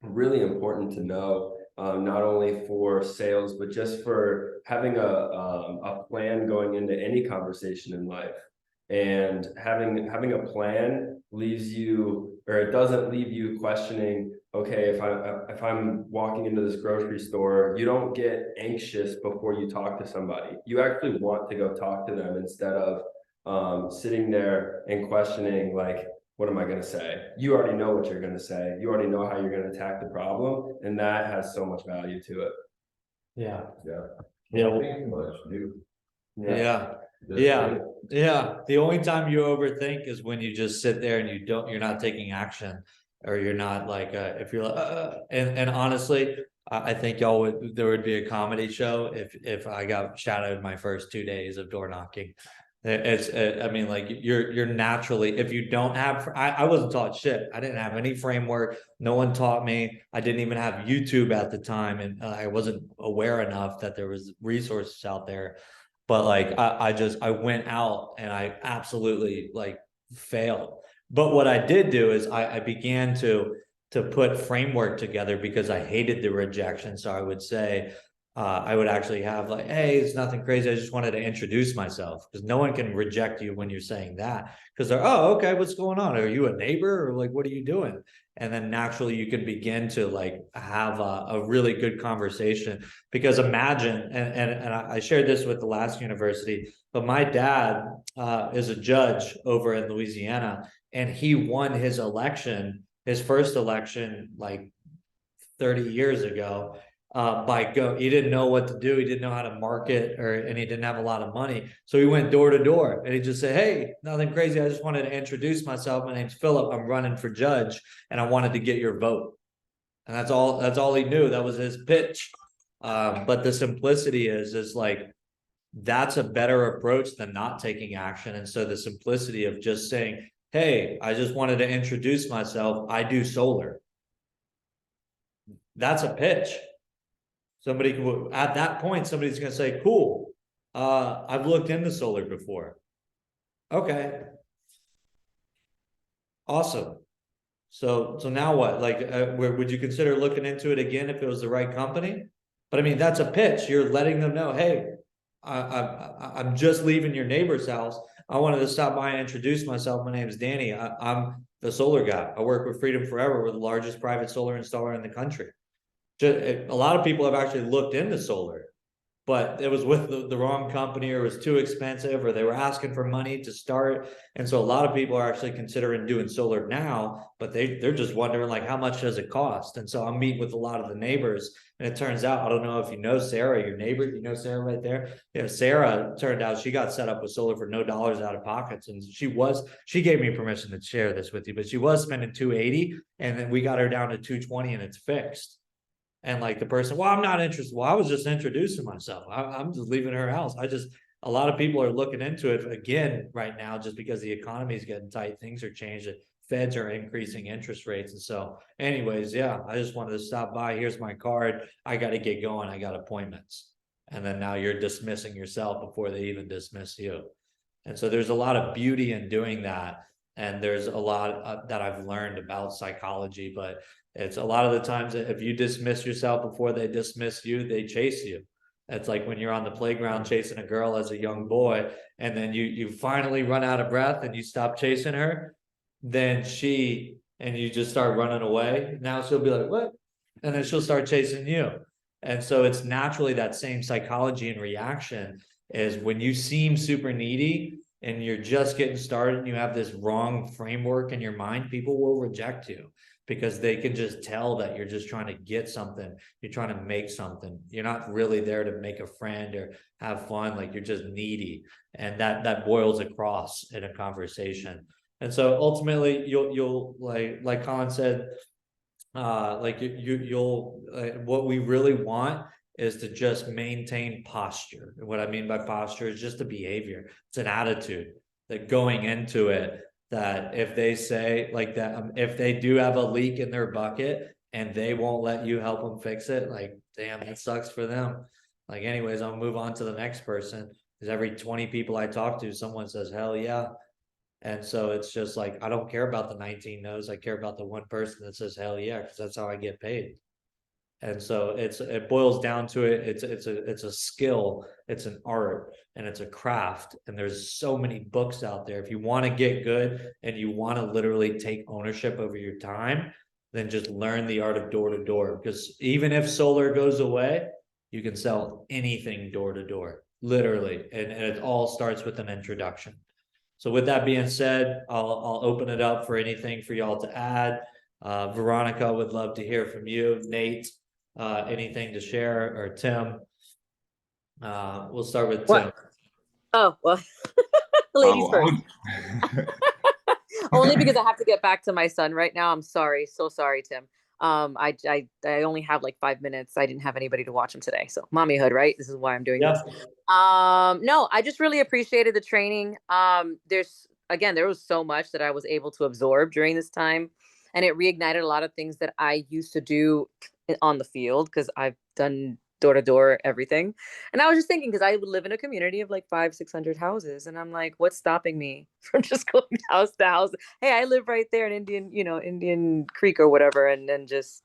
really important to know, not only for sales but just for having a plan going into any conversation in life. And having a plan leaves you, or it doesn't leave you questioning, okay, if I'm walking into this grocery store, you don't get anxious before you talk to somebody. You actually want to go talk to them instead of sitting there and questioning, like, what am I going to say? You already know what you're going to say. You already know how you're going to attack the problem, and that has so much value to it. Yeah. Yeah. Yeah. Think much, dude. Yeah. Yeah. Yeah. The only time you overthink is when you just sit there and you're not taking action, or you're not like, if you're like, and honestly, I think there would be a comedy show if I got shadowed my first 2 days of door knocking. It's, I mean, like you're naturally, if you don't have, I wasn't taught shit. I didn't have any framework. No one taught me. I didn't even have YouTube at the time. And I wasn't aware enough that there was resources out there. But like, I went out and I absolutely like failed. But what I did do is I began to put framework together because I hated the rejection. So I would say, I would actually have like, hey, it's nothing crazy. I just wanted to introduce myself, because no one can reject you when you're saying that, because they're, oh, okay, what's going on? Are you a neighbor, or like, what are you doing? And then naturally you can begin to like have a really good conversation. Because imagine, and I shared this with the last university, but my dad is a judge over in Louisiana, and he won his first election, like 30 years ago, he didn't know what to do, he didn't know how to market, and he didn't have a lot of money, so he went door to door and he just said, hey, nothing crazy, I just wanted to introduce myself, my name's Philip, I'm running for judge, and I wanted to get your vote. And that's all he knew. That was his pitch. But the simplicity is like, that's a better approach than not taking action. And so the simplicity of just saying, hey, I just wanted to introduce myself. I do solar. That's a pitch. Somebody can, at that point, somebody's going to say, cool. I've looked into solar before. Okay. Awesome. So now what? Like, would you consider looking into it again if it was the right company? But I mean, that's a pitch. You're letting them know, hey, I'm just leaving your neighbor's house. I wanted to stop by and introduce myself. My name is Danny. I'm the solar guy. I work with Freedom Forever. We're the largest private solar installer in the country. A lot of people have actually looked into solar, but it was with the wrong company, or it was too expensive, or they were asking for money to start. And so a lot of people are actually considering doing solar now, but they're just wondering, like, how much does it cost? And so I'm meeting with a lot of the neighbors, and it turns out, I don't know if you know Sarah, your neighbor, you know Sarah right there. Yeah, Sarah, turned out she got set up with solar for no dollars out of pockets. And she gave me permission to share this with you, but she was spending 280, and then we got her down to 220, and it's fixed. And like the person, well, I'm not interested. Well, I was just introducing myself. I'm just leaving her house. A lot of people are looking into it again right now, just because the economy is getting tight. Things are changing. Feds are increasing interest rates. And so anyways, yeah, I just wanted to stop by. Here's my card. I got to get going. I got appointments. And then now you're dismissing yourself before they even dismiss you. And so there's a lot of beauty in doing that. And there's a lot that I've learned about psychology, but it's a lot of the times that if you dismiss yourself before they dismiss you, they chase you. It's like when you're on the playground chasing a girl as a young boy, and then you finally run out of breath and you stop chasing her, then you just start running away. Now she'll be like, what? And then she'll start chasing you. And so it's naturally that same psychology and reaction is when you seem super needy and you're just getting started and you have this wrong framework in your mind, people will reject you because they can just tell that you're just trying to get something. You're trying to make something. You're not really there to make a friend or have fun. Like, you're just needy. And that boils across in a conversation. And so ultimately you'll like Colin said, you'll what we really want is to just maintain posture. And what I mean by posture is just a behavior. It's an attitude that going into it, that if they say like that, if they do have a leak in their bucket and they won't let you help them fix it, like, damn, that sucks for them. Like, anyways, I'll move on to the next person, because every 20 people I talk to, someone says, hell yeah. And so it's just like, I don't care about the 19 no's. I care about the one person that says, hell yeah, because that's how I get paid. And so it boils down to it. It's a skill, it's an art, and it's a craft. And there's so many books out there. If you want to get good and you want to literally take ownership over your time, then just learn the art of door to door. Because even if solar goes away, you can sell anything door to door, literally. And it all starts with an introduction. So with that being said, I'll open it up for anything for y'all to add. Veronica, would love to hear from you. Nate, anything to share, or Tim? We'll start with Tim. What? Oh, well, ladies first. Only because I have to get back to my son right now. I'm sorry. So sorry, Tim. I only have like 5 minutes. I didn't have anybody to watch him today. So mommyhood, right? This is why I'm doing this. No, I just really appreciated the training. There was so much that I was able to absorb during this time, and it reignited a lot of things that I used to do on the field, because I've done door to door everything. And I was just thinking, because I would live in a community of like 500-600 houses, and I'm like, what's stopping me from just going house to house? Hey, I live right there in Indian Creek or whatever, and then just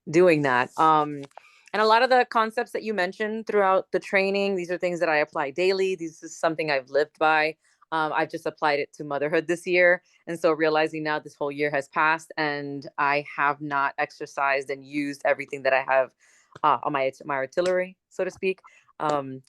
doing that. And a lot of the concepts that you mentioned throughout the training, these are things that I apply daily. This is something I've lived by. I've just applied it to motherhood this year. And so realizing now this whole year has passed and I have not exercised and used everything that I have on my artillery, so to speak. I'm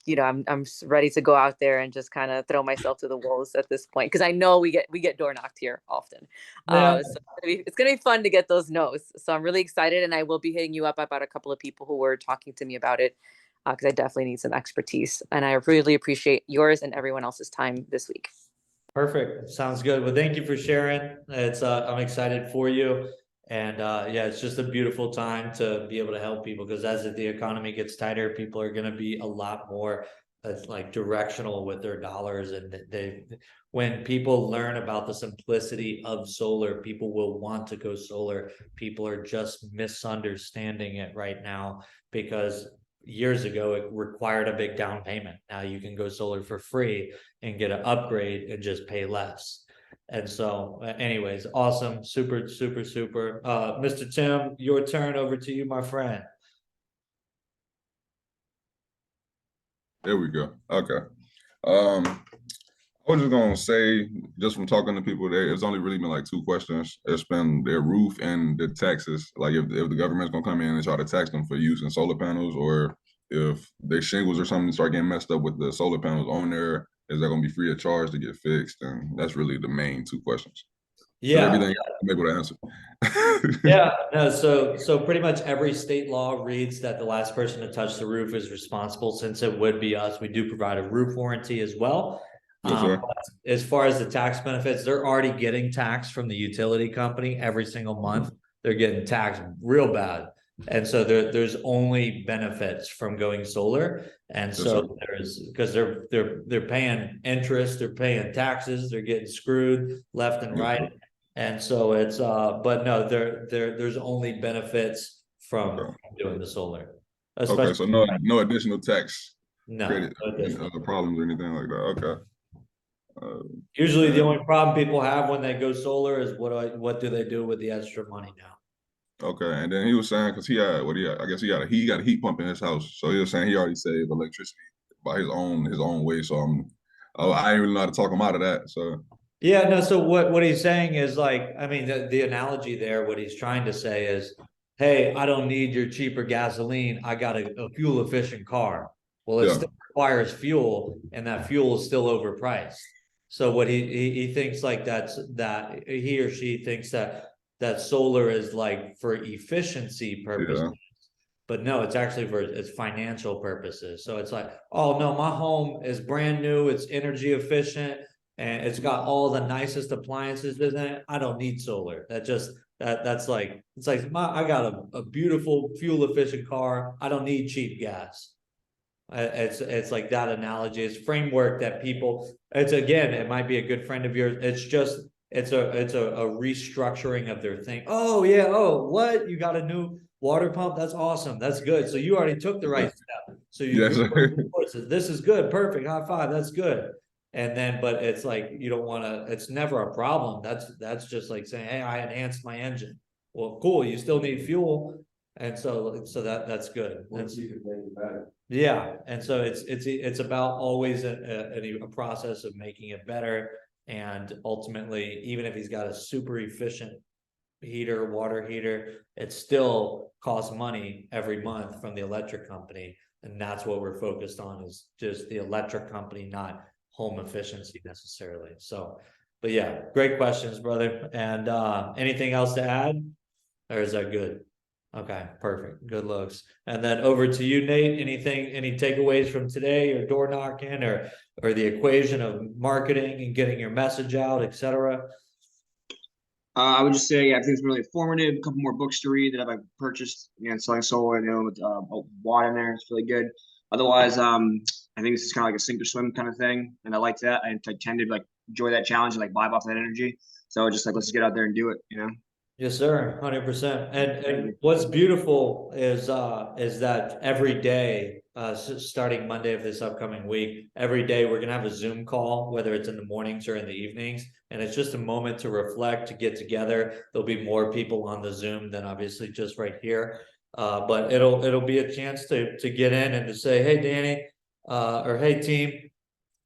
ready to go out there and just kind of throw myself to the wolves at this point, because I know we get door knocked here often. So it's gonna be fun to get those no's. So I'm really excited, and I will be hitting you up about a couple of people who were talking to me about it, because I definitely need some expertise, and I really appreciate yours and everyone else's time this week. Perfect. Sounds good. Well, thank you for sharing. I'm excited for you. And it's just a beautiful time to be able to help people, because as the economy gets tighter, people are going to be a lot more that's like directional with their dollars, and when people learn about the simplicity of solar, people will want to go solar. People are just misunderstanding it right now, because years ago it required a big down payment. Now you can go solar for free and get an upgrade and just pay less. And so anyways, awesome, super, super, super. Mr. Tim, your turn, over to you, my friend. There we go. Okay. I was just gonna say, just from talking to people there, it's only really been like 2 questions. It's been their roof and the taxes. Like if the government's gonna come in and try to tax them for using solar panels, or if their shingles or something start getting messed up with the solar panels on there, is that gonna be free of charge to get fixed? And that's really the main 2 questions. Yeah. Everything I'm able to answer. Yeah, no, so pretty much every state law reads that the last person to touch the roof is responsible. Since it would be us, we do provide a roof warranty as well. Yes, sir. As far as the tax benefits, they're already getting taxed from the utility company every single month. They're getting taxed real bad. And so there's only benefits from going solar. And so there's, because they're paying interest, they're paying taxes, they're getting screwed left and right. And so it's but no, there's only benefits from doing the solar. Okay, so no additional tax credit problems or anything like that. Okay. Usually the only problem people have when they go solar is what do they do with the extra money now? Okay, and then he was saying, because he had I guess he got a heat pump in his house, so he was saying he already saved electricity by his own way. So I ain't really know how to talk him out of that. So yeah, no. So what he's saying is, like, I mean, the analogy there, what he's trying to say is, hey, I don't need your cheaper gasoline. I got a fuel efficient car. Well, it still requires fuel, and that fuel is still overpriced. So what he thinks, like, that he or she thinks that solar is like for efficiency purposes. But no, it's actually for it's financial purposes. So it's like, oh no, my home is brand new, it's energy efficient, and it's got all the nicest appliances in it. I don't need solar. That's like, it's like I got a beautiful fuel efficient car. I don't need cheap gas. It's like that analogy. It's framework that people. It's, again, it might be a good friend of yours. It's just it's a restructuring of their thing. Oh yeah. Oh, what? You got a new water pump? That's awesome. That's good. So you already took the right step. So this is good. Perfect. High five. That's good. And then, but it's like, you don't want to. It's never a problem. That's just like saying, hey, I enhanced my engine. Well, cool. You still need fuel. And so that's good. Once you can make it better. Yeah, and so it's about always a process of making it better, and ultimately, even if he's got a super efficient water heater, it still costs money every month from the electric company, and that's what we're focused on, is just the electric company, not home efficiency necessarily. So, but yeah, great questions, brother. And anything else to add, or is that good? Okay, perfect. Good looks. And then over to you, Nate. Any takeaways from today, or door knocking, or the equation of marketing and getting your message out, etc.? I would just say, I think it's really informative. A couple more books to read that I've purchased. Selling solar, with a watt in there. It's really good. Otherwise, I think this is kind of like a sink or swim kind of thing, and I like that. I tend to like enjoy that challenge and like vibe off that energy. So just like, let's get out there and do it. Yes, sir. 100%. And what's beautiful is that every day, starting Monday of this upcoming week, every day we're gonna have a Zoom call, whether it's in the mornings or in the evenings, and it's just a moment to reflect, to get together. There'll be more people on the Zoom than obviously just right here, but it'll be a chance to get in and to say, hey, Danny, or hey, team.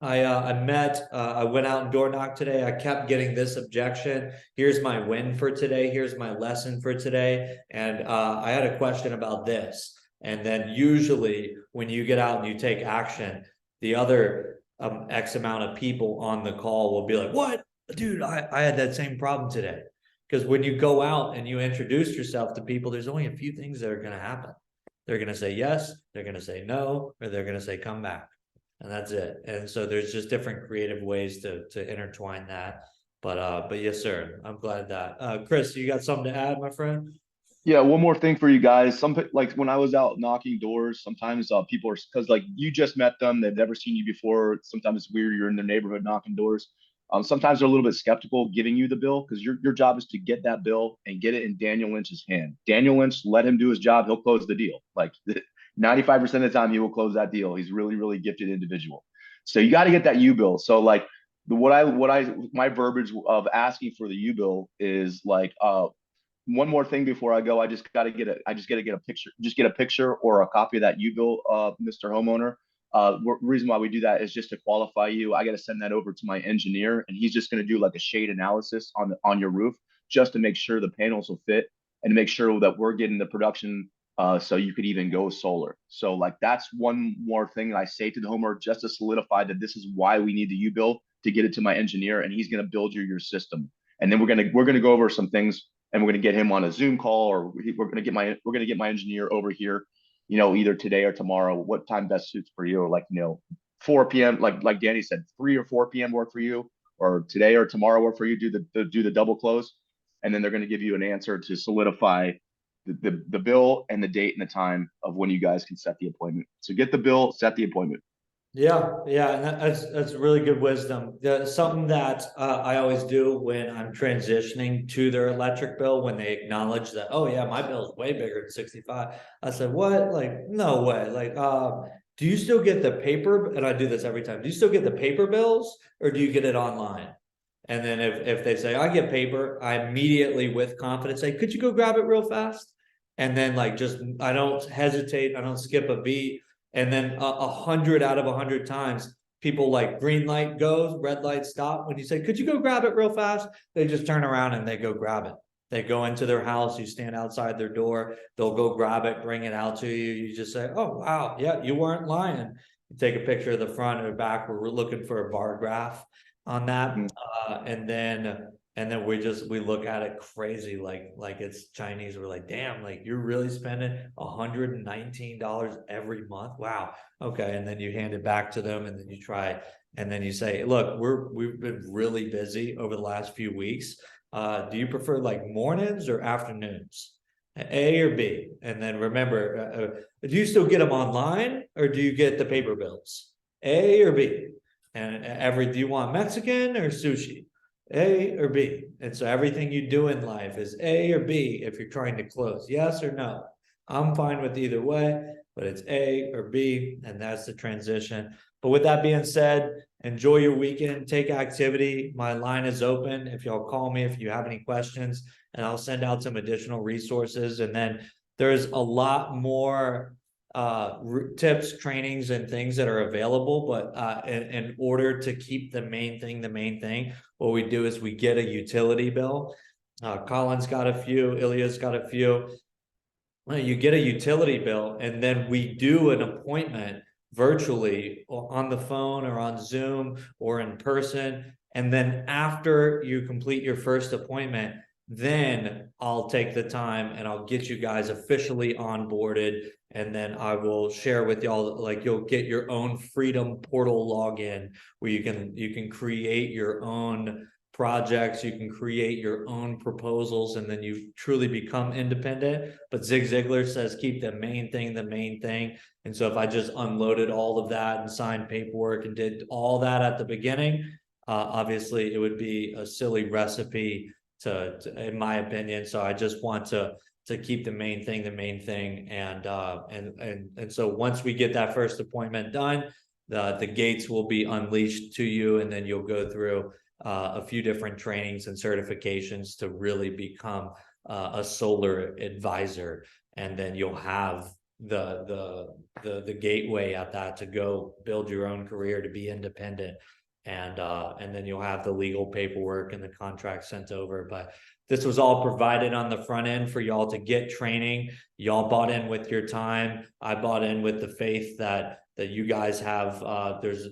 I went out and door knocked today. I kept getting this objection. Here's my win for today. Here's my lesson for today. And I had a question about this. And then usually when you get out and you take action, the other X amount of people on the call will be like, what? Dude, I had that same problem today. Because when you go out and you introduce yourself to people, there's only a few things that are going to happen. They're going to say yes, they're going to say no, or they're going to say come back. And that's it. And so there's just different creative ways to intertwine that. But yes, sir. I'm glad that Chris, you got something to add, my friend? Yeah, one more thing for you guys. Like when I was out knocking doors, sometimes people are, because like you just met them, they've never seen you before. Sometimes it's weird. You're in their neighborhood knocking doors. Sometimes they're a little bit skeptical giving you the bill because your job is to get that bill and get it in Daniel Lynch's hand. Daniel Lynch, let him do his job. He'll close the deal. Like 95% of the time, he will close that deal. He's really, really gifted individual. So you got to get that U bill. So like my verbiage of asking for the U bill is like, one more thing before I go. I just gotta get a picture, just get a picture or a copy of that U-bill, Mr. Homeowner. Reason why we do that is just to qualify you. I got to send that over to my engineer, and he's just going to do like a shade analysis on your roof just to make sure the panels will fit and to make sure that we're getting the production so you could even go solar. So like that's one more thing that I say to the homeowner just to solidify that this is why we need the U-bill to get it to my engineer, and he's going to build your system. And then we're gonna go over some things, and we're going to get him on a Zoom call, or we're going to get my engineer over here, either today or tomorrow. What time best suits for you? Or like 4 p.m. Like Danny said, 3 or 4 p.m. work for you, or today or tomorrow work for you. Do the double close, and then they're going to give you an answer to solidify the bill and the date and the time of when you guys can set the appointment. So get the bill, set the appointment. Yeah, yeah, and that's really good wisdom. Something that I always do when I'm transitioning to their electric bill, when they acknowledge that, oh yeah, my bill is way bigger than 65. I said, what? Like, no way. Like, do you still get the paper? And I do this every time. Do you still get the paper bills, or do you get it online? And then if they say I get paper, I immediately with confidence say, could you go grab it real fast? And then like just I don't hesitate, I don't skip a beat. And then 100 out of 100 times, people like green light goes, red light stop. When you say, could you go grab it real fast? They just turn around and they go grab it. They go into their house, you stand outside their door, they'll go grab it, bring it out to you. You just say, oh, wow, yeah, you weren't lying. You take a picture of the front or back. We're looking for a bar graph on that. And then we look at it crazy, like it's Chinese. We're like, damn, like you're really spending $119 every month. Wow. Okay. And then you hand it back to them, and then you try, and then you say, look, we've been really busy over the last few weeks. Do you prefer like mornings or afternoons? A or B? And then remember, do you still get them online, or do you get the paper bills? A or B? And do you want Mexican or sushi? A or B? And so everything you do in life is A or B if you're trying to close, yes or no. I'm fine with either way, but it's A or B, and that's the transition. But with that being said, enjoy your weekend, take activity. My line is open if y'all call me if you have any questions, and I'll send out some additional resources. And then there's a lot more tips, trainings, and things that are available. But in order to keep the main thing, what we do is we get a utility bill. Colin's got a few, Ilya's got a few. You get a utility bill, and then we do an appointment virtually on the phone or on Zoom or in person. And then after you complete your first appointment, then I'll take the time and I'll get you guys officially onboarded. And then I will share with y'all, like you'll get your own Freedom Portal login where you can create your own projects, you can create your own proposals, and then you truly become independent. But Zig Ziglar says keep the main thing the main thing. And so if I just unloaded all of that and signed paperwork and did all that at the beginning, obviously it would be a silly recipe to in my opinion. So I just want to keep the main thing the main thing. And so once we get that first appointment done, the gates will be unleashed to you, and then you'll go through a few different trainings and certifications to really become a solar advisor. And then you'll have the gateway at that to go build your own career, to be independent. And then you'll have the legal paperwork and the contract sent over. But this was all provided on the front end for y'all to get training. Y'all bought in with your time. I bought in with the faith that you guys have. There's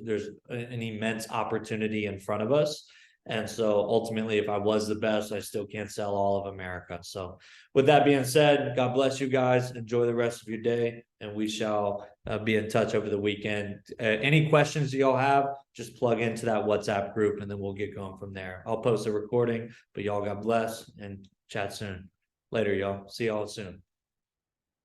an immense opportunity in front of us. And so ultimately, if I was the best, I still can't sell all of America. So with that being said, God bless you guys. Enjoy the rest of your day, and we shall be in touch over the weekend. Any questions y'all have, just plug into that WhatsApp group, and then we'll get going from there. I'll post a recording, but y'all God bless and chat soon. Later, y'all. See y'all soon.